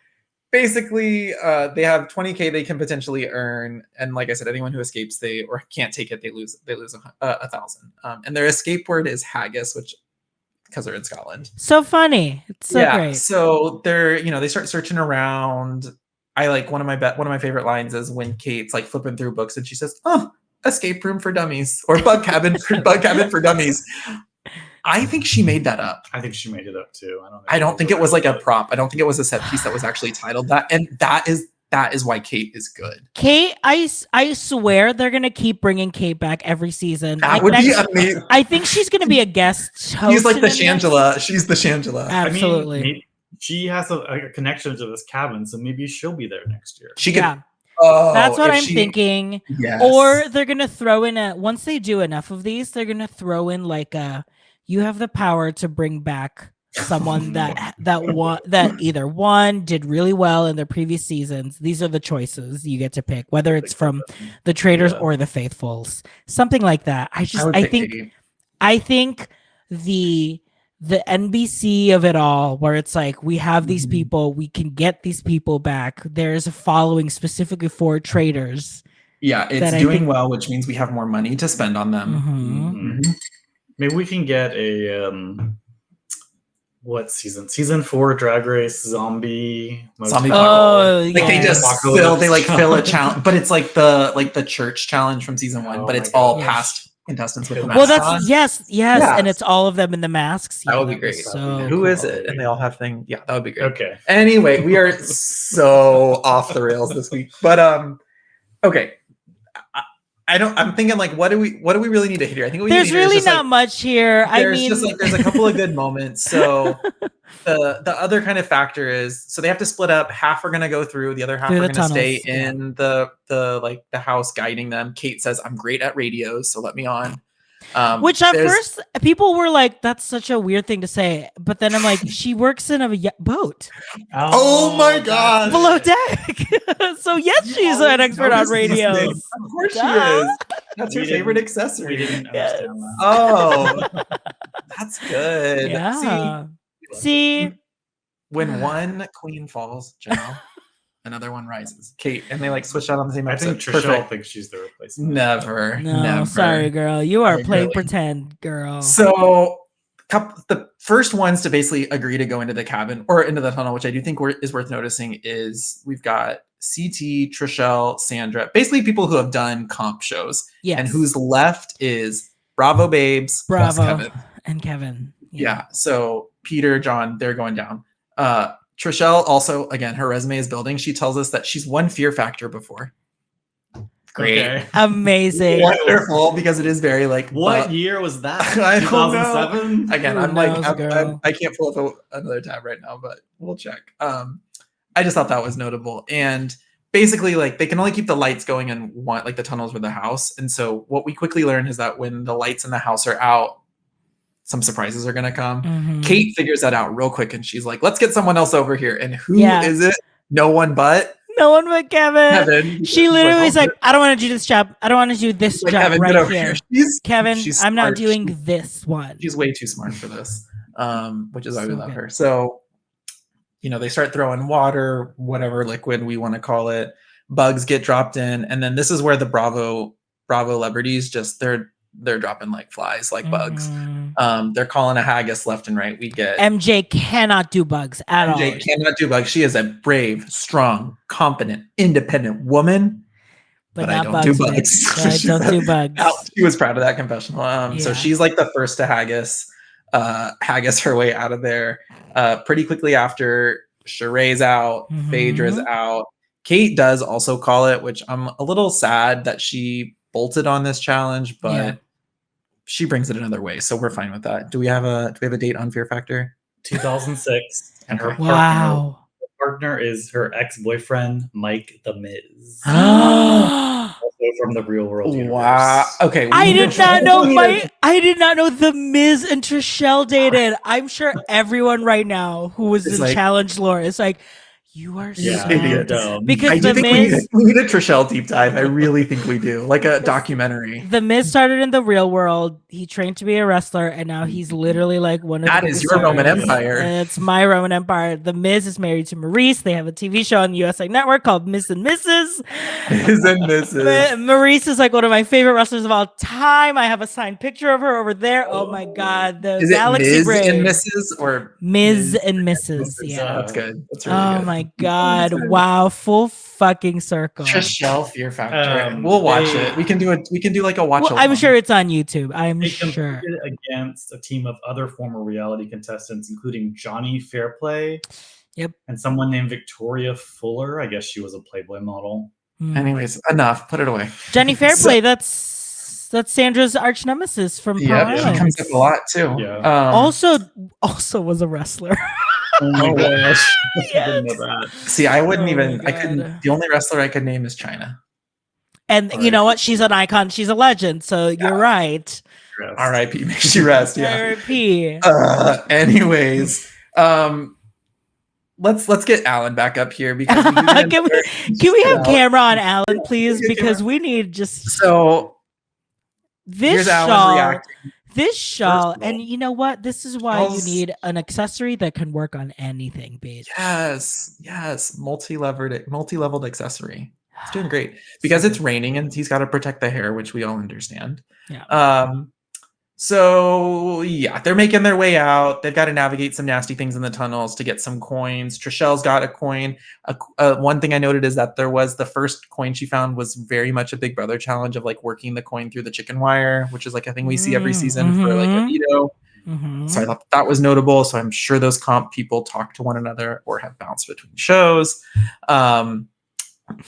basically, they have 20K they can potentially earn, and like I said, anyone who escapes or can't take it, they lose 1,000. And their escape word is haggis, which because they're in Scotland. So funny. It's so great. So they start searching around. I like one of my favorite lines is when Kate's like flipping through books and she says, "Oh, escape room for dummies or bug cabin for dummies." I think she made that up. I think she made it up too. I don't think it was like a prop. I don't think it was a set piece that was actually titled that. And that is why Kate is good. Kate, I swear they're gonna keep bringing Kate back every season. That would be amazing. I think she's gonna be a guest host. She's like the Shangela. She's the Shangela. Absolutely. I mean, she has a connection to this cabin, so maybe she'll be there next year. She could. Yeah. Oh, that's what I'm thinking. Yes. Or they're gonna throw in once they do enough of these, they're gonna throw in like you have the power to bring back someone that either one did really well in their previous seasons. These are the choices you get to pick, whether it's from the Traitors or the Faithfuls, something like that. I think the NBC of it all, where it's like we have these people, we can get these people back. There's a following specifically for Traitors. Yeah, it's doing well, which means we have more money to spend on them. Maybe we can get a what season? Season 4 Drag Race zombie. Oh, like they just fill a challenge, but it's like the church challenge from season 1, but it's all past contestants with the masks. Well, that's yes, and it's all of them in the masks. That would be great. So who is it? And they all have things. Yeah, that would be great. Okay. Anyway, we are so off the rails this week, but okay. I'm thinking like, what do we really need to hit here? I think there's really not much here. There's a couple of good moments. So the other kind of factor is, so they have to split up. Half are going to go through, the other half are going to stay in the house guiding them. Kate says, "I'm great at radios, so let me on." Which at first people were like, that's such a weird thing to say, but then I'm like, she works in a boat. Oh my god, below deck. So yes, she's an expert on radios. Of course she is. That's her favorite accessory. We didn't understand that. Oh, that's good. Yeah. See, when one queen falls, Janelle, another one rises. Kate, and they like switch out on the same episode. I think Trishelle thinks she's the replacement. Never. Sorry, girl. You are playing pretend, girl. So the first ones to basically agree to go into the cabin or into the tunnel, which I do think is worth noticing, is we've got CT, Trishelle, Sandra, basically people who have done comp shows. Yes. And who's left is Bravo Babes, plus Kevin. And Kevin. Yeah. So Peter, John, they're going down. Trishelle also, again, her resume is building. She tells us that she's won Fear Factor before. Great. Okay. Amazing. Wonderful, because it is very like... What year was that? I don't 2007? know. Again, I can't pull up another tab right now, but we'll check. I just thought that was notable. And basically, like, they can only keep the lights going in one, like the tunnels with the house. And so what we quickly learn is that when the lights in the house are out, some surprises are going to come. Kate figures that out real quick, and she's like, let's get someone else over here. And who is it? No one but Kevin. She literally is like, I don't want to do this job. I don't want to do this job Kevin, right here. Kevin, I'm not doing this one. She's way too smart for this, which is why we love her. So, they start throwing water, whatever liquid we want to call it. Bugs get dropped in. And then this is where the Bravo celebrities they're dropping like flies, like bugs. They're calling a haggis left and right. We get MJ cannot do bugs at all. MJ cannot do bugs. She is a brave, strong, competent, independent woman. But I don't do bugs. I don't do bugs. She was proud of that confessional. So she's like the first to haggis her way out of there. Pretty quickly after, Sheree's out, Phaedra's out. Kate does also call it, which I'm a little sad that she bolted on this challenge, but she brings it another way, so we're fine with that. Do we have a date on Fear Factor? 2006, and her partner is her ex-boyfriend Mike the Miz. Also from the Real World universe. Wow. Okay. I did not know the Miz and Trishelle dated. I'm sure everyone right now who was in challenge lore is like, you are so dumb. Because I do think we need a Trishelle deep dive. I really think we do, like a documentary. The Miz started in the real world. He trained to be a wrestler, and now he's literally like one of that is your Roman Empire. It's my Roman Empire. The Miz is married to Maurice. They have a TV show on the USA Network called Miz and Mrs. Miz and Mrs. Maurice is like one of my favorite wrestlers of all time. I have a signed picture of her over there. Oh my god, the is Galaxy it Miz Bridge. and Mrs. or Miz and Mrs. Yeah, that's good. That's really good. Good. My god! Wow, full fucking circle. Trishelle Fear Factor. We'll watch it. We can do like a watch. Well, I'm sure it's on YouTube. I'm They sure. competed against a team of other former reality contestants, including Johnny Fairplay. Yep. And someone named Victoria Fuller. I guess she was a Playboy model. Anyways, enough. Put it away. Jenny Fairplay. That's Sandra's arch nemesis from Pearl She Islands. comes up a lot too. Yeah. Also was a wrestler. Oh my gosh. Yes. I didn't know that. See, I wouldn't Oh even. my I couldn't. God. The only wrestler I could name is China. And you know what? She's an icon. She's a legend. So you're right. R.I.P. May she rest. Yeah. R.I.P. Anyways, let's get Alan back up here because we can we have camera on Alan, please? Because we need just so this here's Alan shawl. reacting. This shawl, First of all, and you know what? This is why you need an accessory that can work on anything, bitch. Yes, multi-leveled accessory. It's doing great because it's raining and he's got to protect the hair, which we all understand. Yeah. So yeah, they're making their way out. They've got to navigate some nasty things in the tunnels to get some coins. Trishelle's got a coin. One thing I noted is that there was the first coin she found was very much a Big Brother challenge of like working the coin through the chicken wire, which is like a thing we see every season for like a veto. So I thought that was notable. So I'm sure those comp people talk to one another or have bounced between shows.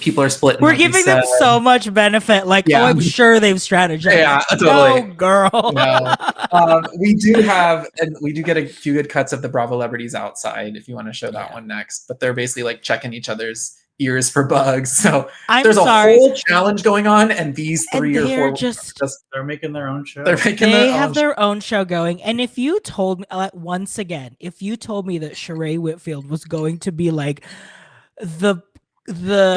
People are split. We're giving them so much benefit. Like, oh, I'm sure they've strategized. Yeah, totally. No, girl. No. We do get a few good cuts of the Bravo celebrities outside if you want to show that one next. But they're basically like checking each other's ears for bugs. So there's a whole challenge going on, and these three or four just they're making their own show. They have their own show going. And if you told me once again, if you told me that Sheree Whitfield was going to be like the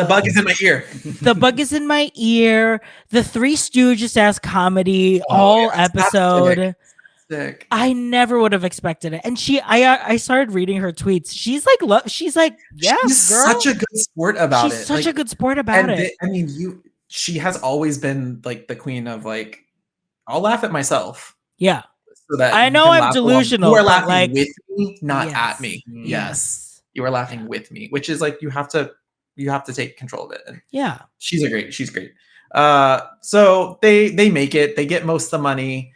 bug is in my ear. The bug is in my ear. The Three Stooges ass comedy episode. Sick. I never would have expected it. And I started reading her tweets. She's like, she's such a good sport about it. She's such a good sport about it. I mean, she has always been like the queen of like, I'll laugh at myself. Yeah. So that I know I'm delusional. You are laughing like, with me, not at me. Yes. You are laughing with me, which is like you have to take control of it. And she's great. So they make it. They get most of the money.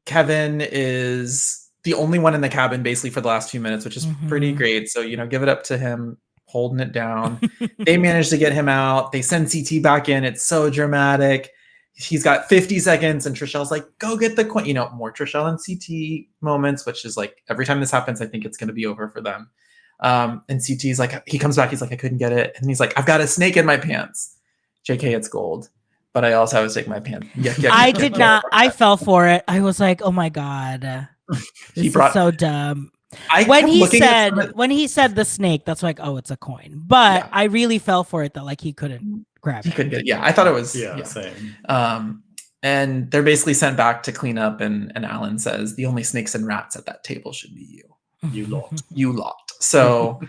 Kevin is the only one in the cabin basically for the last few minutes, which is pretty great. So, give it up to him holding it down. They managed to get him out. They send CT back in. It's so dramatic. He's got 50 seconds and Trishelle's like, go get the coin. More Trishelle and CT moments, which is like every time this happens, I think it's going to be over for them. And CT's like, he comes back. He's like, I couldn't get it. And he's like, I've got a snake in my pants. JK, it's gold. But I also have a snake in my pants. I did not. I fell for it. I was like, oh my God. This is so dumb. When he said the snake, that's like, oh, it's a coin. But I really fell for it that like he couldn't grab it. He couldn't get it. Yeah, I thought it was same. And they're basically sent back to clean up, and Alan says the only snakes and rats at that table should be you. You lot. So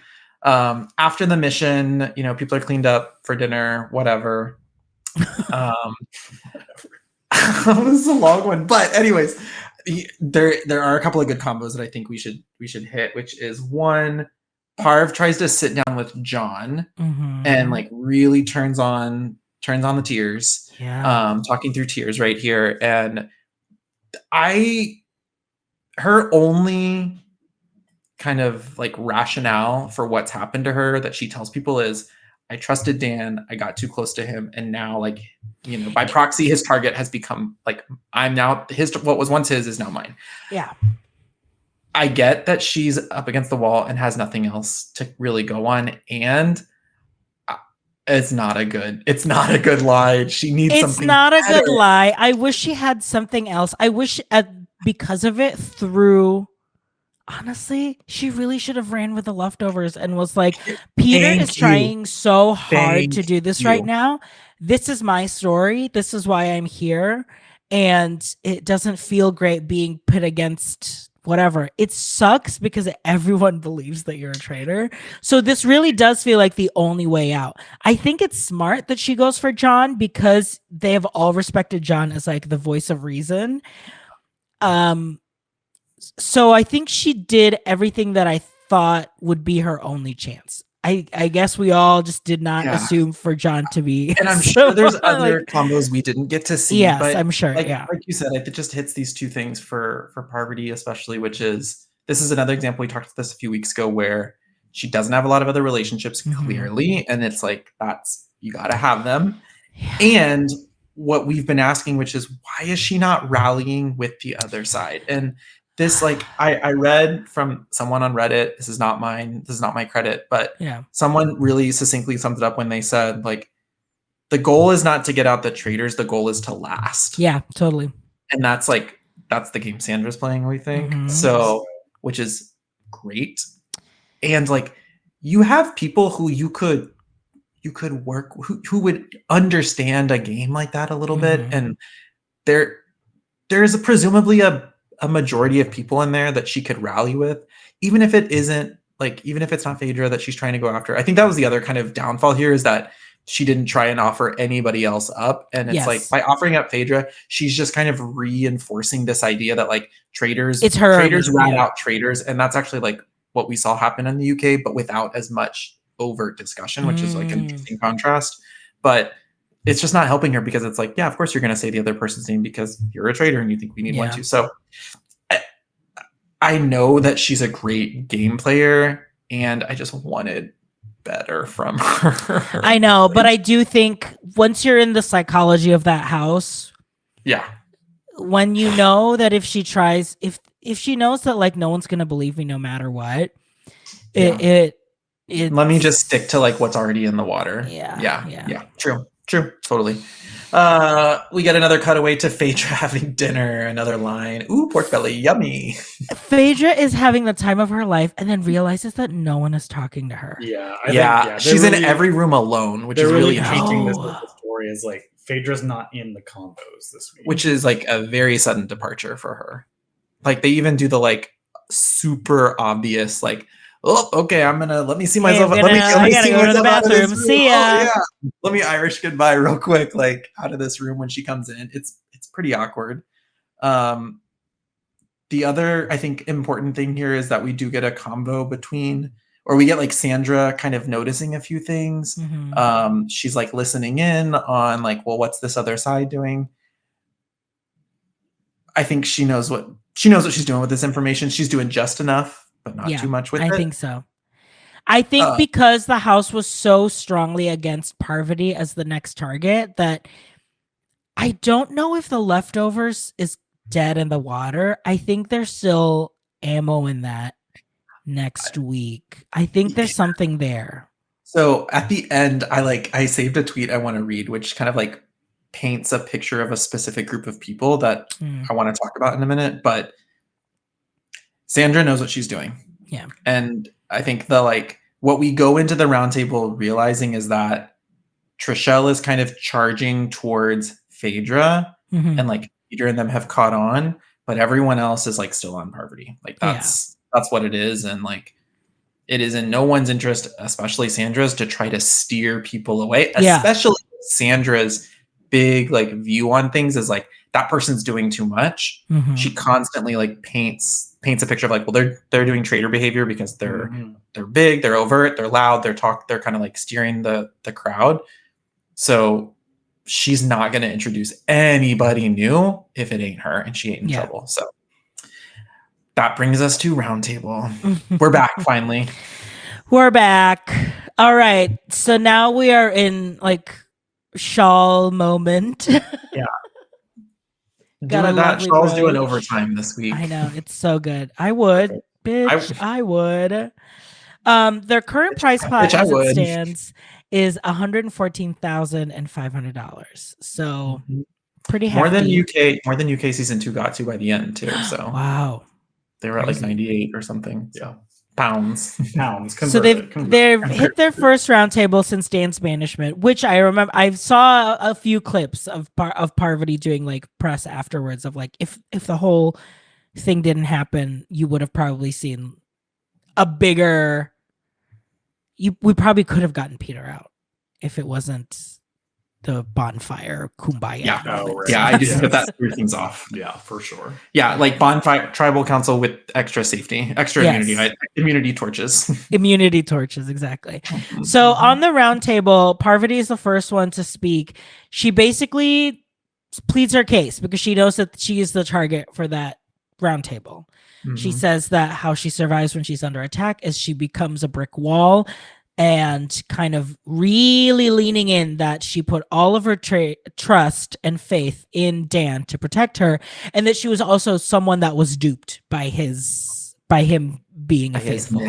after the mission, people are cleaned up for dinner, whatever. This is a long one, but anyways, there are a couple of good combos that I think we should hit, which is one, Parv tries to sit down with John and like really turns on the tears, talking through tears right here. And her only kind of like rationale for what's happened to her that she tells people is, I trusted Dan, I got too close to him, and now like, by proxy, his target has become like, I'm now what was once his is now mine. Yeah. I get that she's up against the wall and has nothing else to really go on, and it's not a good lie. She needs something. It's not a good lie. I wish she had something else. I wish because of it honestly, she really should have ran with the leftovers and was like, Peter is trying so hard to do this right now. This is my story. This is why I'm here. And it doesn't feel great being put against whatever. It sucks because everyone believes that you're a traitor. So this really does feel like the only way out. I think it's smart that she goes for John because they have all respected John as like the voice of reason. So I think she did everything that I thought would be her only chance. I guess we all just did not Yeah. assume for John to be. And I'm so, sure there's other like, combos we didn't get to see. yes, but I'm sure. like, Yeah. like you said, it just hits these two things for Parvati, especially, which is this is another example. We talked about this a few weeks ago where she doesn't have a lot of other relationships clearly, and it's like that's you got to have them. Yeah. And what we've been asking, which is why is she not rallying with the other side? And this, like, I read from someone on Reddit. This is not mine. This is not my credit, but Yeah. someone really succinctly summed it up when they said, like, the goal is not to get out the traitors. The goal is to last. Yeah, totally. And that's the game Sandra's playing, we think. Mhm. So, which is great. And like, you have people who you could work who would understand a game like that a little bit, and there's presumably a majority of people in there that she could rally with, even if it isn't even if it's not Phaedra that she's trying to go after. I think that was the other kind of downfall here, is that she didn't try and offer anybody else up, and it's like by offering up Phaedra, she's just kind of reinforcing this idea that like traitors rat out traitors, and that's actually like what we saw happen in the UK, but without as much overt discussion, which is like an interesting contrast. But it's just not helping her, because it's like, yeah, of course you're going to say the other person's name because you're a traitor and you think we need one too. So I know that she's a great game player, and I just wanted better from her. I know, but I do think once you're in the psychology of that house, when you know that if she tries, if she knows that like no one's gonna believe me no matter what, let me just stick to like what's already in the water. Yeah. True, totally. We get another cutaway to Phaedra having dinner. Another line. Ooh, pork belly, yummy. Phaedra is having the time of her life, and then realizes that no one is talking to her. Yeah. She's really, in every room alone, which is really painting this story as like Phaedra's not in the combos this week, which is like a very sudden departure for her. Like they even do the like super obvious like, oh, okay, let me see myself. I gotta go to the bathroom. See ya. Let me Irish goodbye real quick, like out of this room when she comes in. It's pretty awkward. The other, I think, important thing here is that we do get a combo between, or we get like Sandra kind of noticing a few things. She's like listening in on like, well, what's this other side doing? I think she knows what she's doing with this information. She's doing just enough, but not too much with it. I think so. I think because the house was so strongly against Parvati as the next target that I don't know if the leftovers is dead in the water. I think there's still ammo in that next week. I think there's something there. So at the end, I saved a tweet I want to read, which kind of like paints a picture of a specific group of people that I want to talk about in a minute. But Sandra knows what she's doing. Yeah. And I think what we go into the roundtable realizing is that Trishelle is kind of charging towards Phaedra, and like Phaedra and them have caught on, but everyone else is like still on Parvati. Like that's what it is. And like, it is in no one's interest, especially Sandra's, to try to steer people away, especially Sandra's big like view on things is like, that person's doing too much. She constantly like paints a picture of like, well, they're doing traitor behavior because they're big, they're overt, they're loud, they're kind of like steering the crowd. So she's not going to introduce anybody new if it ain't her, and she ain't in trouble. So that brings us to roundtable. We're back finally. We're back. All right. So now we are in like shawl moment. Shaw's doing overtime this week. I know, it's so good. I would, bitch. I would. Their current price pot as it stands is $114,500. So pretty hefty. More than UK season 2 got to by the end too. So wow, they were at like 98 or something. So pounds. So they've hit their first roundtable since Dan's Banishment, which I remember I saw a few clips of Parvati doing like press afterwards of like if the whole thing didn't happen, you would have probably seen a bigger. We probably could have gotten Peter out if it wasn't the bonfire kumbaya. Yeah. moment. Yeah, I do think that threw things off. Yeah, for sure. Yeah, like bonfire tribal council with extra safety, extra Yes. immunity torches. Immunity torches, exactly. So on the round table, Parvati is the first one to speak. She basically pleads her case because she knows that she is the target for that round table. She Mhm. says that how she survives when she's under attack is she becomes a brick wall, and kind of really leaning in that she put all of her trust and faith in Dan to protect her, and that she was also someone that was duped by him being a faithful.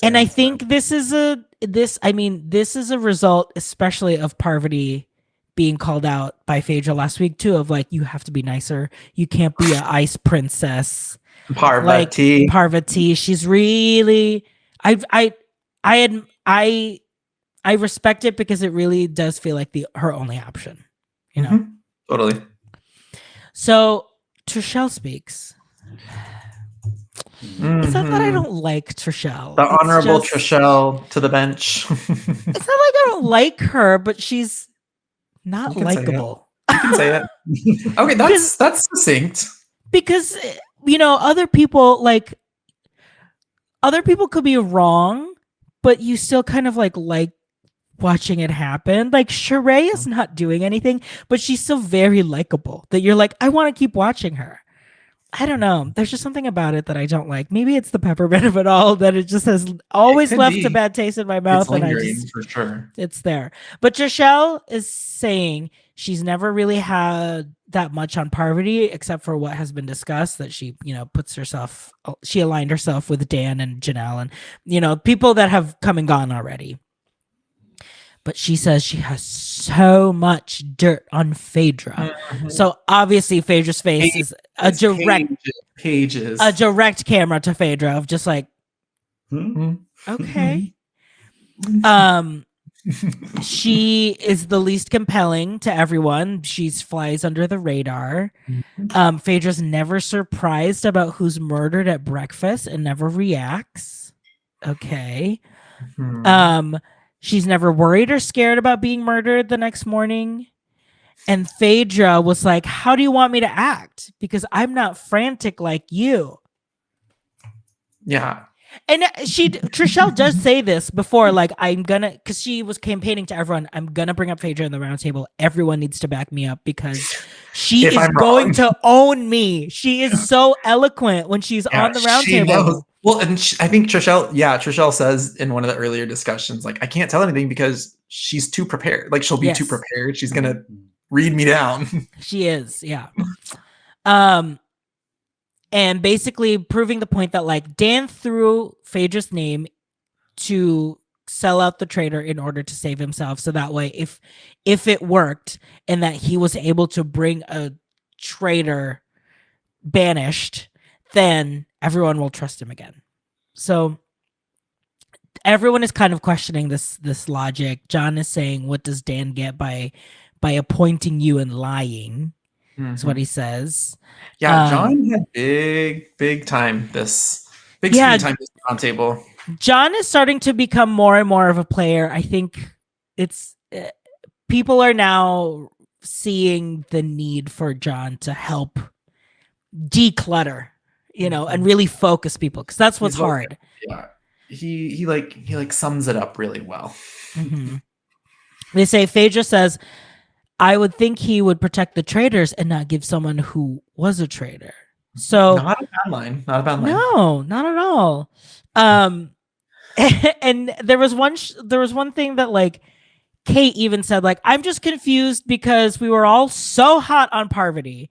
And I think this is a result especially of Parvati being called out by Phaedra last week too, of like, you have to be nicer, you can't be an ice princess. Parvati. Like Parvati, she's really I respect it because it really does feel like her only option, you know. Mm-hmm. Totally. So Trishelle speaks. Mm-hmm. It's not that I don't like Trishelle. The honorable Trishelle to the bench. It's not like I don't like her, but she's not likable. You can say it. Okay, that's succinct. Because other people could be wrong, but you still kind of like watching it happen. Like Sheree is not doing anything, but she's still very likable that you're like, I want to keep watching her. I don't know. There's just something about it that I don't like. Maybe it's the peppermint of it all, that it just has always left a bad taste in my mouth. It's for sure. It's there. But Trishelle is saying she's never really had that much on Parvati, except for what has been discussed, that she, she aligned herself with Dan and Janelle and, people that have come and gone already. But she says she has so much dirt on Phaedra. Mm-hmm. So obviously Phaedra's face is a direct camera to Phaedra of just like, okay. She is the least compelling to everyone. She flies under the radar. Phaedra's never surprised about who's murdered at breakfast and never reacts. Okay. She's never worried or scared about being murdered the next morning. And Phaedra was like, how do you want me to act? Because I'm not frantic like you. Yeah. And Trishelle does say this before, like, because she was campaigning to everyone, I'm gonna bring up Phaedra in the round table. Everyone needs to back me up because she is going to own me. She is so eloquent when she's on the round table. Knows. Well, and I think Trishelle says in one of the earlier discussions, like, I can't tell anything because she's too prepared. Like, she'll be too prepared. She's gonna read me down. She is, yeah. And basically proving the point that like Dan threw Phaedra's name to sell out the traitor in order to save himself. So that way, if it worked and that he was able to bring a traitor banished, then everyone will trust him again. So everyone is kind of questioning this logic. John is saying, what does Dan get by appointing you and lying? Is what he says. Yeah, John had big time this round table. John is starting to become more and more of a player. I think it's people are now seeing the need for John to help declutter, and really focus people, because that's what's hard. Yeah, he sums it up really well. Mm-hmm. They say Phaedra says, I would think he would protect the traitors and not give someone who was a traitor. So not a bad line. No, not at all. And there was one thing that like Kate even said, like, I'm just confused because we were all so hot on Parvati.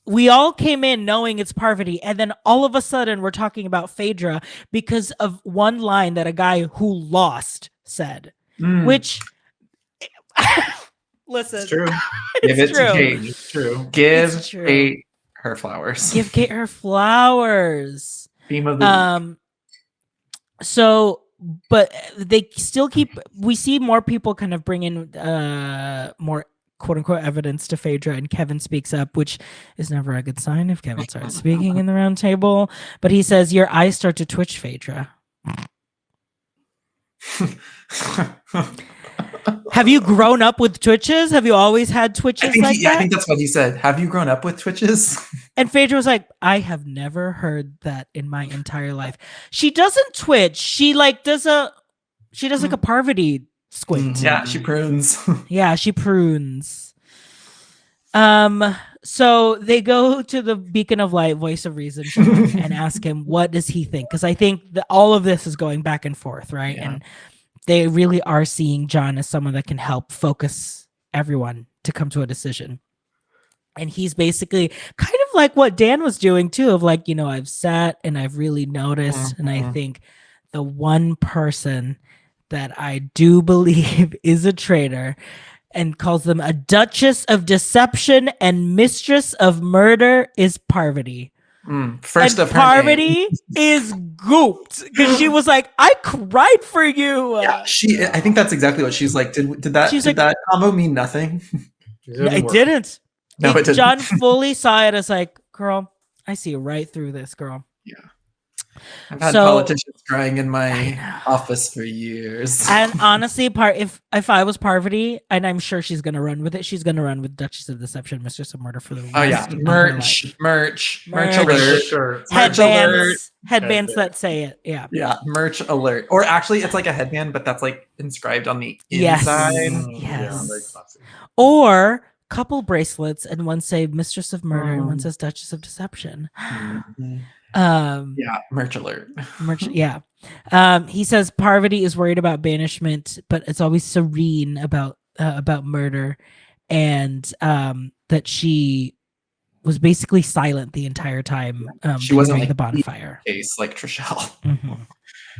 We all came in knowing it's Parvati, and then all of a sudden we're talking about Phaedra because of one line that a guy who lost said, which listen, it's true. It's true. It's true. Give Kate her flowers. Give Kate her flowers. Theme of the week. So, but they still we see more people kind of bring in more quote unquote evidence to Phaedra, and Kevin speaks up, which is never a good sign if Kevin starts speaking in the round table. But he says, your eyes start to twitch, Phaedra. Have you grown up with twitches? Have you always had twitches like that? I think that's what he said. Have you grown up with twitches? And Phaedra was like, I have never heard that in my entire life. She doesn't twitch. She like does like a Parvati squint. Yeah, she prunes. Yeah, she prunes. So they go to the Beacon of Light, Voice of Reason, John, and ask him what does he think, because I think that all of this is going back and forth, right? Yeah. And they really are seeing John as someone that can help focus everyone to come to a decision. And he's basically kind of like what Dan was doing too, of like, I've sat and I've really noticed, and I think the one person that I do believe is a traitor, and calls them a Duchess of Deception and Mistress of Murder, is Parvati. First and of her Parvati name. is gooped because she was like, I cried for you. Yeah, I think that's exactly what she's like. Did that combo mean nothing? No, it didn't. No, it didn't. John fully saw it as like, girl, I see right through this, girl. Yeah. I've had politicians crying in my office for years. And honestly, if I was Parvati, and I'm sure she's gonna run with it, she's gonna run with Duchess of Deception, Mistress of Murder for the rest of her life. merch alert. Headbands that say it. Yeah, merch alert. Or actually, it's like a headband, but that's like inscribed on the Yes. inside. Yes. Yeah, very classy. Or couple bracelets, and one say Mistress of Murder and one says Duchess of Deception. Merch alert. Yeah. He says Parvati is worried about banishment, but it's always serene about murder, and that she was basically silent the entire time. She wasn't during like the bonfire case like Trishelle.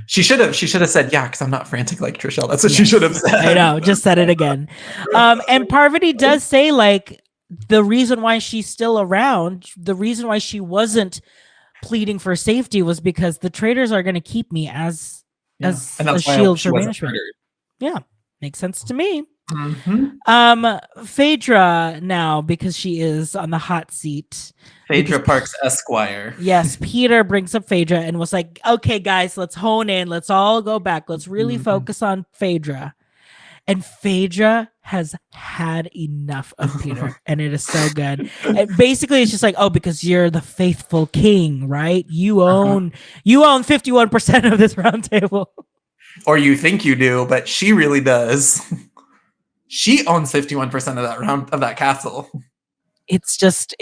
She should have said, yeah, because I'm not frantic like Trishelle. That's what she should have said. I know, just said it again. And Parvati does say like the reason why she's still around, the reason why she wasn't pleading for safety was because the traitors are going to keep me as a shield for banishment. Yeah, makes sense to me. Phaedra now, because she is on the hot seat. Phaedra Parks Esquire. Yes, Peter brings up Phaedra and was like, okay, guys, let's hone in. Let's all go back. Let's really focus on Phaedra. And Phaedra has had enough of Peter, and it is so good. And basically, it's just like, oh, because you're the faithful king, right? You own 51% of this round table. Or you think you do, but she really does. She owns 51% of that castle. It's just,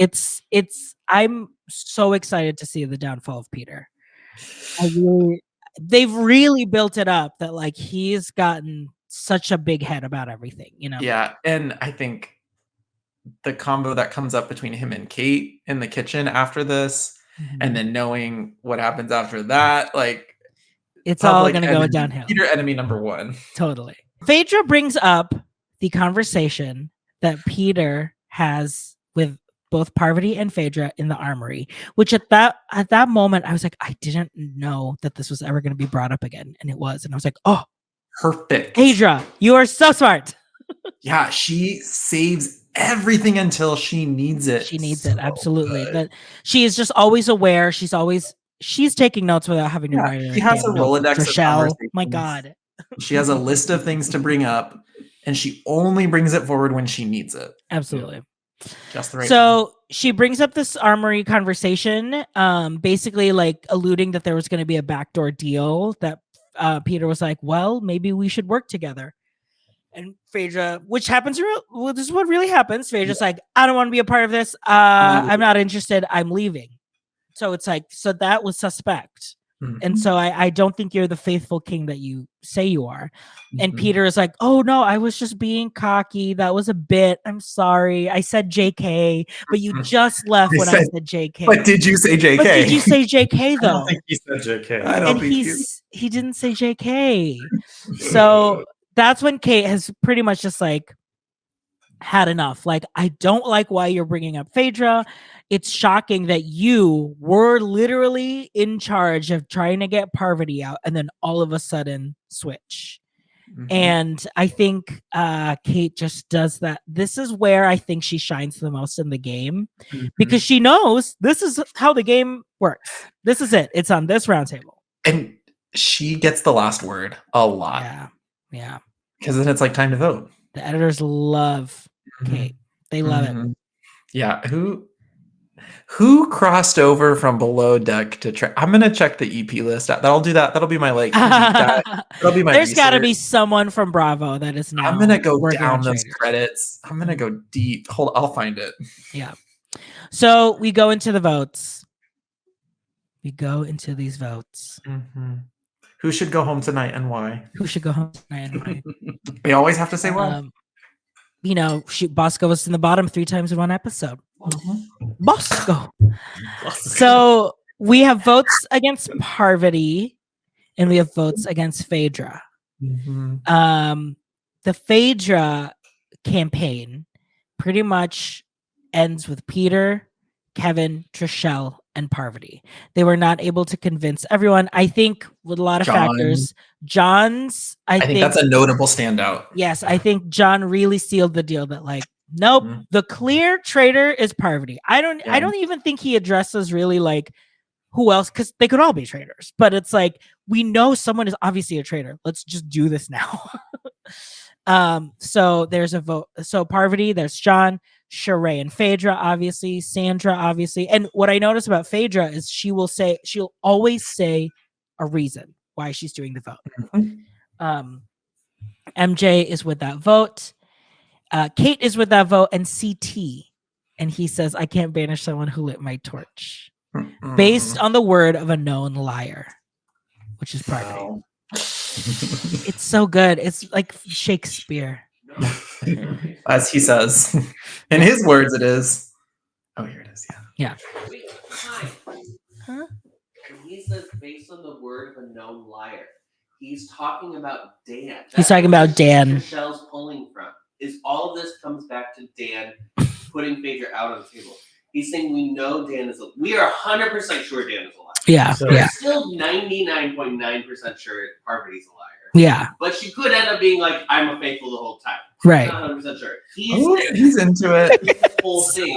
I'm so excited to see the downfall of Peter. They've really built it up that like he's gotten such a big head about everything, Yeah, and I think the combo that comes up between him and Kate in the kitchen after this, and then knowing what happens after that, like it's all gonna go downhill. Peter enemy number one. Totally. Phaedra brings up the conversation that Peter has with both Parvati and Phaedra in the armory, which at that moment I was like, I didn't know that this was ever going to be brought up again, and it was, and I was like, oh, perfect. Phaedra, you are so smart. Yeah, she saves everything until she needs it. She needs it, absolutely. But she is just always aware. She's taking notes without having to write it. She has a Rolodex of conversations. My God. She has a list of things to bring up, and she only brings it forward when she needs it. Absolutely. Just the right. So she brings up this armory conversation, basically like alluding that there was going to be a backdoor deal that Peter was like, well, maybe we should work together. And Phaedra, which happens, this is what really happens. Phaedra's like, I don't want to be a part of this. I'm not interested. I'm leaving. So it's like, so that was suspect. And so I don't think you're the faithful king that you say you are. And Peter is like, oh no, I was just being cocky. That was a bit. I'm sorry. I said JK, but you just left when I said JK. But did you say JK? But did you say JK though? I don't think he said JK. I don't think he didn't say JK. So that's when Kate has pretty much just like had enough. Like, I don't like why you're bringing up Phaedra. It's shocking that you were literally in charge of trying to get Parvati out and then all of a sudden switch. And I think Kate just does that. This is where I think she shines the most in the game because she knows this is how the game works. This is it. It's on this round table. And she gets the last word a lot. Yeah. Because then it's like time to vote. The editors love Kate. They love it. Mhm. Yeah, who crossed over from Below Deck to I'm gonna check the EP list. That'll do that. That'll be my like deep dive. That'll be my There's got to research. be someone from Bravo that is now I'm gonna go working on down those Traitors. credits. I'm gonna go deep. I'll find it. Yeah. So we go into the votes. We go into these votes. Who should go home tonight and why? Who should go home tonight and why? We always have to say why. You know, Bosco was in the bottom 3 times in one episode. Bosco. So we have votes against Parvati and we have votes against Phaedra. The Phaedra campaign pretty much ends with Peter, Kevin, Trishelle, and Parvati. They were not able to convince everyone. I think with a lot of factors, John's. I think that's a notable standout. Yes, I think John really sealed the deal. That like, nope, the clear traitor is Parvati. I don't even think he addresses really like who else, because they could all be traitors. But it's like we know someone is obviously a traitor. Let's just do this now. So there's a vote. So Parvati, there's John, Sheree, and Phaedra, obviously, Sandra, obviously. And what I notice about Phaedra is she'll always say a reason why she's doing the vote. MJ is with that vote. Kate is with that vote, and CT. And he says, I can't banish someone who lit my torch. Based on the word of a known liar, which is Parvati. Wow. It's so good. It's like Shakespeare. As he says. In his words, it is. Oh, here it is. Yeah. Wait, hi. Huh? He says based on the word of a known liar. He's talking about Dan. He's talking about Dan. Michelle's pulling from. Is all of this comes back to Dan putting Phaedra out on the table. He's saying we know Dan is. We are 100% sure Dan is a liar. Yeah. So- Yeah. Still 99.9% sure Parvati's a liar. Yeah. But she could end up being like, I'm a faithful the whole time. Right. Not 100% sure. He's into it. The whole thing.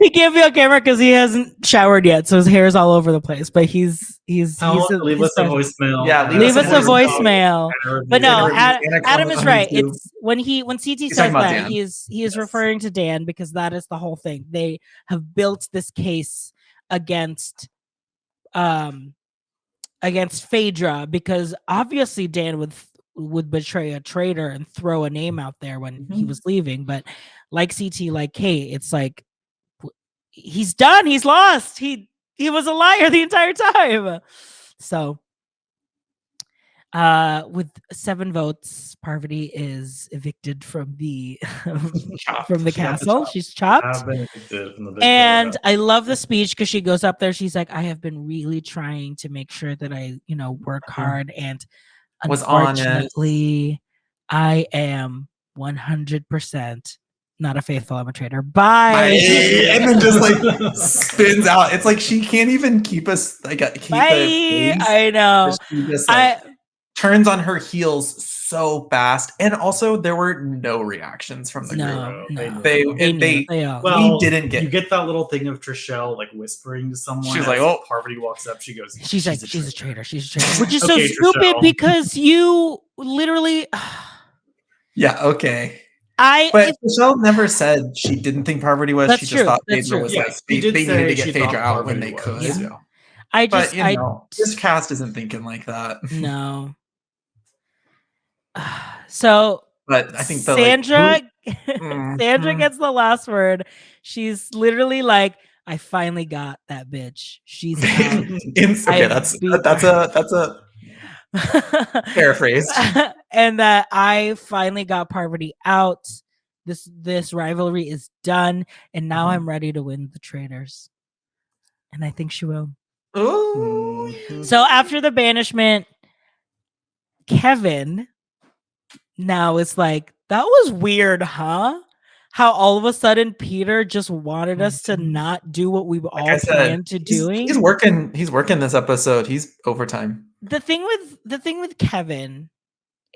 He can't be on camera because he hasn't showered yet, so his hair is all over the place. But leave Leave us a voicemail. Yeah, leave us a voicemail. But no, Anna Adam is on right. YouTube. It's when CT says talking about that Dan. he is Yes. referring to Dan because that is the whole thing. They have built this case against Phaedra because obviously Dan would betray a traitor and throw a name out there when he was leaving. But like CT, like Kate, it's like he's done. He's lost. He was a liar the entire time. So with 7 votes, Parvati is evicted from the from the castle. She's chopped. I've been evicted from the big And brother. I love the speech because she goes up there. She's like, I have been really trying to make sure that I, work hard. And Was honest. unfortunately, I am 100% not a faithful. I'm a traitor. Bye. And then just like spins out. It's like she can't even keep us like keep Bye. a pace. I know. She just like, turns on her heels so fast, and also there were no reactions from the group. No. Well, we didn't get. You get that little thing of Trishelle like whispering to someone. She's as like, "Oh." Parvati walks up. She goes, She's like, she's a traitor. She's a traitor. Which is so Okay, stupid Trishelle. because you literally. Yeah. Okay. But But Michelle never said she didn't think Parvati was. That's She true. just thought That's Phaedra true. was Yeah, like she they did needed say to she get Phaedra thought out when they Parvati could. was. Yeah. I But just, this cast isn't thinking like that. no. So, But I think Sandra, Mm, Sandra mm. gets the last word. She's literally like, "I finally got that bitch. She's out." Okay, that's a paraphrase. And that I finally got Parvati out. This rivalry is done, and now I'm ready to win the Traitors. And I think she will. Ooh. So after the banishment, Kevin now is like, that was weird, huh? How all of a sudden Peter just wanted us to not do what we all I said, planned to doing. He's working this episode. He's overtime. The thing with Kevin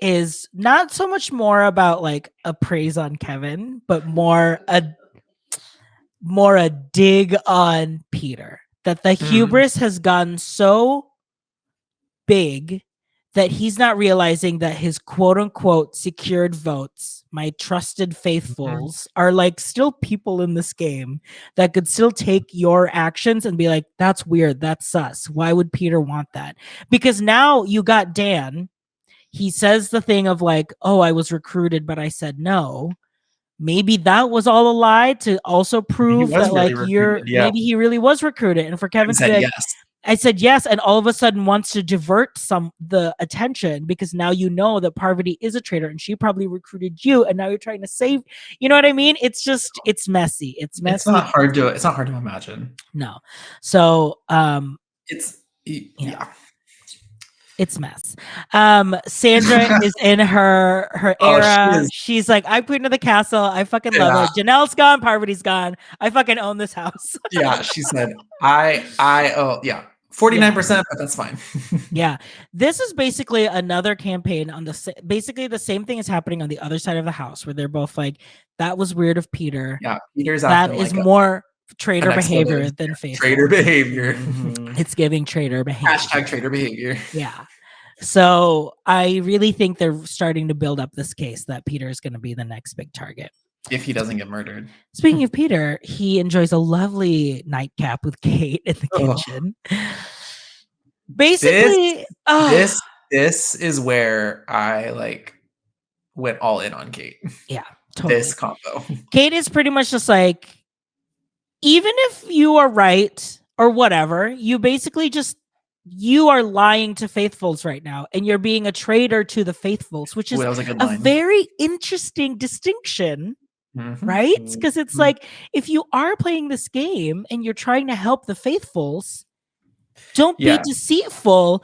is not so much more about like a praise on Kevin, but more a dig on Peter. That the hubris has gotten so big that he's not realizing that his quote unquote secured votes, my trusted faithfuls, are like still people in this game that could still take your actions and be like, that's weird, that's sus. Why would Peter want that? Because now you got Dan. He says the thing of like, oh, I was recruited, but I said no. Maybe that was all a lie to also prove was that really like you're recruited, yeah. maybe he really was recruited. And for Kevin And to be said like, yes. I said yes, and all of a sudden wants to divert the attention because now you know that Parvati is a traitor and she probably recruited you, and now you're trying to save. You know what I mean? It's just it's messy. It's messy. It's not hard to imagine. No, so It's yeah. It's mess. Sandra is in her era. She's like, I put into the castle. I fucking love it. Janelle's gone. Parvati's gone. I fucking own this house. Yeah, she said, I 49%, but that's fine. Yeah, this is basically another campaign on basically the same thing is happening on the other side of the house where they're both like, that was weird of Peter. Yeah, Peter's that is like more traitor behavior than faithful. Traitor behavior. It's giving traitor behavior. Hashtag traitor behavior. Yeah. So I really think they're starting to build up this case that Peter is going to be the next big target. If he doesn't get murdered. Speaking of Peter, he enjoys a lovely nightcap with Kate in the kitchen. Basically, this is where I like went all in on Kate. Yeah, totally. This combo. Kate is pretty much just like, even if you are right or whatever, you basically just you are lying to faithfuls right now, and you're being a traitor to the faithfuls, which is a very interesting distinction, right? Because it's like, if you are playing this game and you're trying to help the faithfuls, don't be deceitful.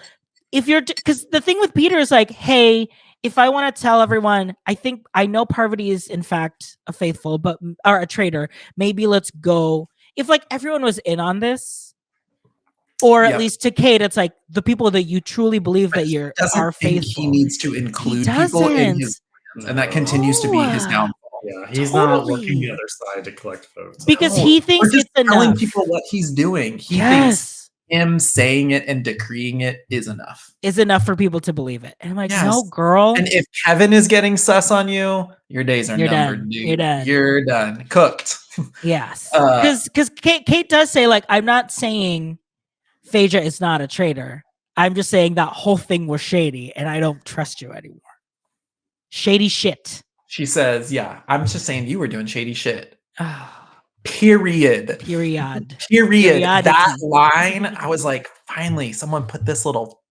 If you're, because the thing with Peter is like, hey, if I want to tell everyone, I know Parvati is in fact a faithful, or a traitor. Maybe let's go. If like everyone was in on this, or at least to Kate, it's like the people that you truly believe that you're are faithful. He needs to include people in his plans, and that continues to be his downfall. Yeah, he's not working the other side to collect votes because he thinks it's telling enough. People what he's doing. He thinks him saying it and decreeing it is enough. Is enough for people to believe it. And I'm like, no, girl. And if Kevin is getting sus on you, your days are numbered, dude. You're done. You're done. Cooked. Yes. Because Kate does say, like, I'm not saying Phaedra is not a traitor. I'm just saying that whole thing was shady, and I don't trust you anymore. Shady shit. She says, yeah, I'm just saying you were doing shady shit. Period. That line, I was like, finally, someone put this little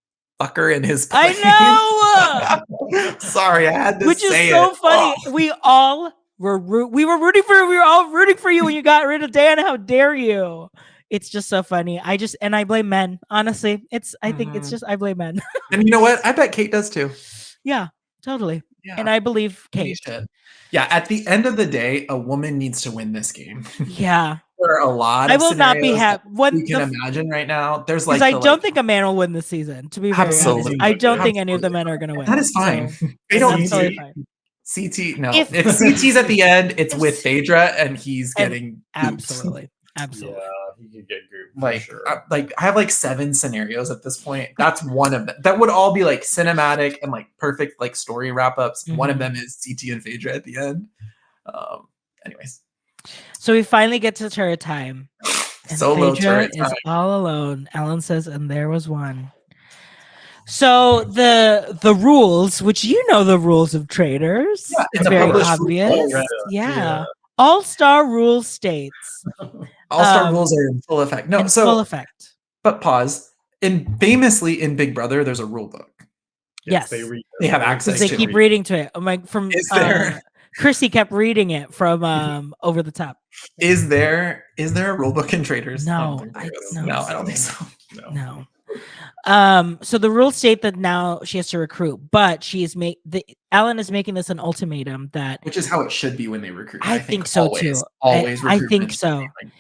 fucker in his place. I know. Sorry, I had to Which say is so it. funny. We all were rooting for you when you got rid of Dan. How dare you? It's just so funny. I blame men. Honestly, I think it's just I blame men. And you know what? I bet Kate does too. Yeah, totally. Yeah. And I believe Kate. Yeah, at the end of the day, a woman needs to win this game. Yeah. There are a lot I will not be happy. You can imagine right now. There's like I don't think a man will win this season, to be very honest. I don't think any of the men are gonna win. That is fine. So, they don't totally fine. CT, no. If CT's at the end, it's with Phaedra and he's getting absolutely. Yeah, he could get grouped. Like, sure. I have like 7 scenarios at this point. That's one of them. That would all be like cinematic and like perfect like story wrap ups. Mm-hmm. One of them is CT and Phaedra at the end. Anyways, so we finally get to turret time. And Solo Phaedra turret time. Is all alone. Ellen says, and there was one. So the rules, which you know the rules of Traitors, it's very obvious. Yeah. All-star rule states. All-star rules are in full effect. No, full effect. But pause. Famously in Big Brother, there's a rule book. Yes, they have access. They keep reading to it. I'm like, from Chrissy kept reading it from Over the Top. Is there a rule book in Traitors? No, I don't think so. No. So the rules state that now she has to recruit, but Ellen is making this an ultimatum which is how it should be when they recruit. I think so too. Always, I think so. Like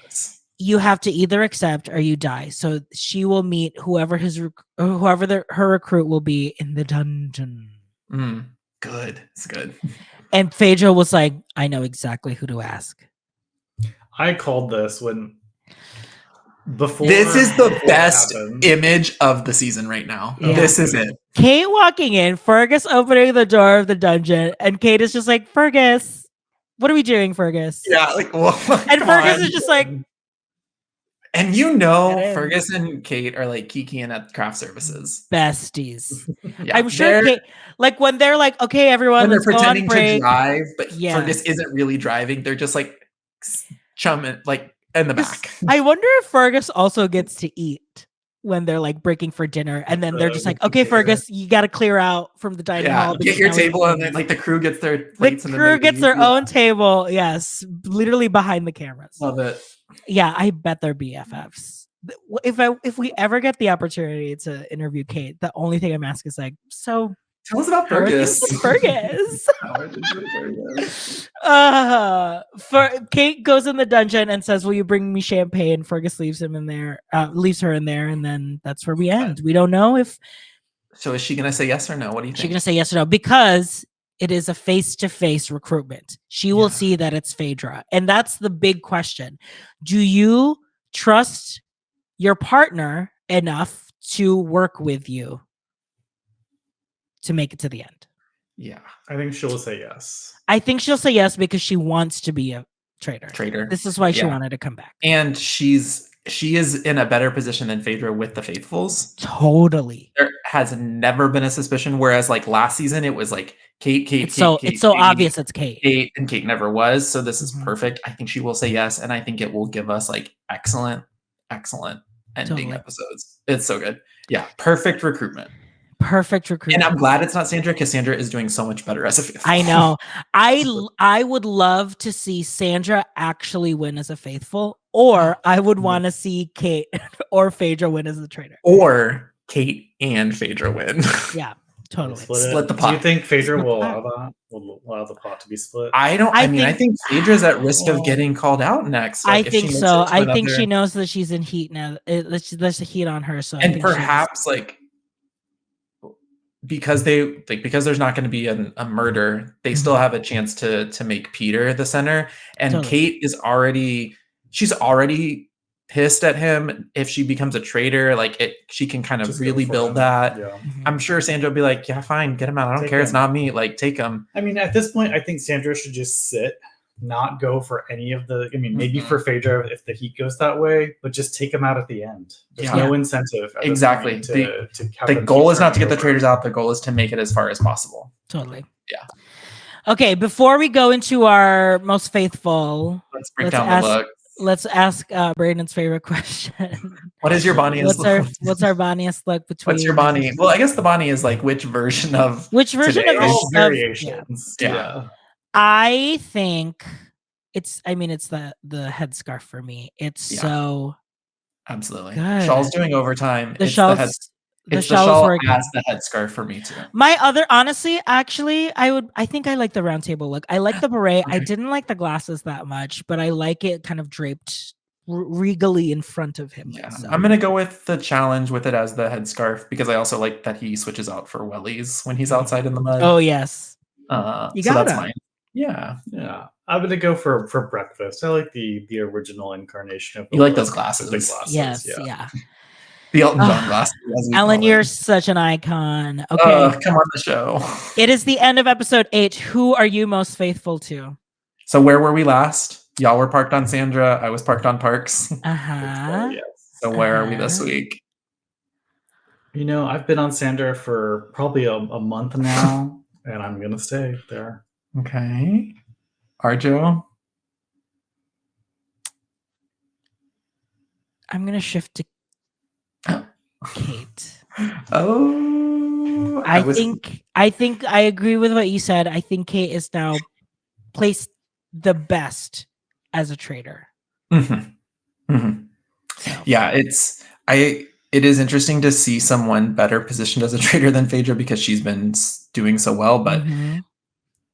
you have to either accept or you die. So she will meet whoever her recruit will be in the dungeon. Good. It's good. And Phaedra was like, I know exactly who to ask. I called this when Before This is the before it best happens- image of the season right now. Yeah. This is it. Kate walking in, Fergus opening the door of the dungeon, and Kate is just like, Fergus, what are we doing, Fergus? Yeah, like, well, And come Fergus on. is just like, And you know, Get in. Fergus and Kate are like kikiing at craft services. besties. Yeah, I'm sure they're- Kate, like when they're like, okay, everyone, when they're let's go on pretending to break. drive, but Yes. Fergus isn't really driving. They're just like chumming, like in the back. I wonder if Fergus also gets to eat when they're like breaking for dinner, and then they're just like, okay, Fergus, you got to clear out from the dining Yeah, hall. get because your now we- table, and then like the crew gets their The plates. and then crew they gets leave. their Yeah. own table. Yes, literally behind the cameras. Love it. Yeah, I bet they're BFFs. If we ever get the opportunity to interview Kate, the only thing I'm asking is like, so Tell us about how are things Fergus. with Fergus? How are things with Fergus? For Kate goes in the dungeon and says, "Will you bring me champagne?" Fergus leaves him in there, leaves her in there, and then that's where we end. We don't know if So is she gonna say yes or no? What do you she's think? gonna say yes or no because it is a face-to-face recruitment. She will Yeah. see that it's Phaedra, and that's the big question. Do you trust your partner enough to work with you to make it to the end? Yeah, I think she'll say yes. I think she'll say yes because she wants to be a traitor. traitor. This is why she Yeah. wanted to come back. And she is in a better position than Phaedra with the Faithfuls. Totally. There has never been a suspicion, whereas like last season it was like Kate, It's so obvious it's Kate. Kate, and Kate never was. So this is Mhm. perfect. I think she will say yes, and I think it will give us like excellent ending Totally. episodes. It's so good. Yeah, perfect recruitment. Perfect And recruitment. I'm glad it's not Sandra because Sandra is doing so much better as a faithful. I know. I would love to see Sandra actually win as a faithful, or I would want to see Kate or Phaedra win as a traitor. Or Kate and Phaedra win. Yeah, totally. Split the Do pot. you think Phaedra Split will the allow that? Will allow the pot to be split? I don't. I I mean, I think Phaedra's at risk Well, of getting called out next. I like, if she think makes so. it to I think another- she knows that she's in heat now. There's a heat on her. So I and think she's- perhaps like because there's not going to be a murder, they still have a chance to make Peter the center. And Totally. Kate is she's already pissed at him. If she becomes a traitor, she can kind of Just go really for build him. that. Yeah. Mhm. I'm sure Sandra will be like, yeah, fine, get him out. I don't Take care. It's him. not me. Like, take him. I mean, at this point, I think Sandra should just sit, not go for any of the. I mean, maybe Mhm. for Phaedra if the heat goes that way, but just take him out at the end. There's Yeah. no incentive. At this Exactly. point to have The them goal keep is not to get turning the over. traitors out. The goal is to make it as far as possible. Totally. Yeah. Okay, before we go into our most faithful, Let's break Let's down ask- the look. let's ask Brayden's favorite question. What is your Bonnie? What's our Bonniest look between? What's your Bonnie? Well, I guess the Bonnie is like which version of Which version today? of They're this? all variations. Yeah. Yeah. I think it's the headscarf for me. It's Yeah. so Absolutely. Good. Shawl's doing overtime. the It's shawl's the it's the shawl is shawl working. as the headscarf for me too. My other, honestly, actually, I think I like the round table look. I like the beret. I Okay. didn't like the glasses that much, but I like it kind of draped regally in front of him. Yeah, So. I'm gonna go with the challenge with it as the headscarf because I also like that he switches out for wellies when he's outside in the mud. Oh yes, you so that's gotta. mine. Yeah, Yeah. I'm gonna go for breakfast. I like the original incarnation of the You like look those with glasses. the glasses. Yes, Yeah. yeah. the Elton John Ah, glasses. as we Ellen, call it. you're such an icon. Okay, Come on the show. it is the end of episode 8. Who are you most faithful to? So where were we last? Y'all were parked on Sandra. I was parked on Parks. Uh huh. Yes. So where are we this Uh-huh. week? You know, I've been on Sandra for probably a month now, and I'm gonna stay there. Okay, Arjo. I'm gonna shift to Kate. Oh, I think I agree with what you said. I think Kate is now placed the best as a traitor. Mhm. Mhm. So. Yeah, it is interesting to see someone better positioned as a traitor than Phaedra because she's been doing so well, but Mhm.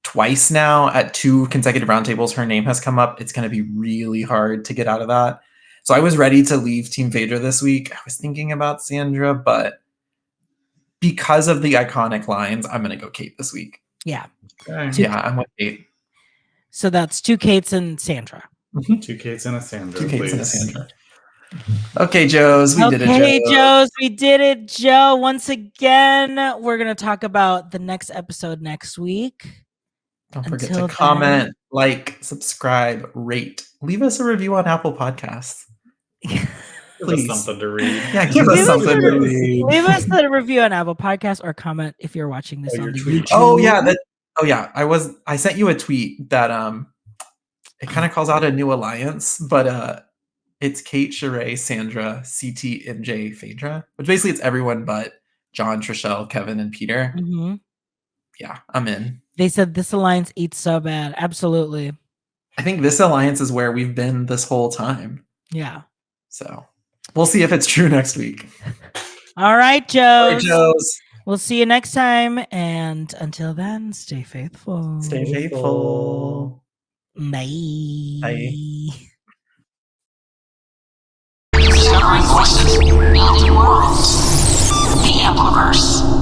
twice now at 2 consecutive roundtables, her name has come up. It's going to be really hard to get out of that. So I was ready to leave Team Phaedra this week. I was thinking about Sandra, but because of the iconic lines, I'm going to go Kate this week. Yeah. Okay. Yeah, I'm with Kate. So that's 2 Kates and Sandra. Two Kates and a Sandra. 2 Kates and a please. Sandra. Okay, Joes, we did it. Okay, Joes. Joes, we did it, Joe. Once again, we're gonna talk about the next episode next week. Don't forget Until to then- comment, like, subscribe, rate, leave us a review on Apple Podcasts. Give us Please. something to read. Yeah, give us something to read. Leave us a review on Apple Podcasts or comment if you're watching this Oh, on your the tweet. YouTube. I sent you a tweet that it kind of calls out a new alliance, but it's Kate, Sheree, Sandra, CT, MJ, Phaedra, which basically it's everyone but John, Trishelle, Kevin, and Peter. Mhm. Yeah, I'm in. They said this alliance eats so bad. Absolutely. I think this alliance is where we've been this whole time. Yeah. So we'll see if it's true next week. All right, All right, Joes. Joes. We'll see you next time. And until then, stay faithful. Stay faithful. Bye. Bye. Discovering voices, building worlds. The Ampliverse.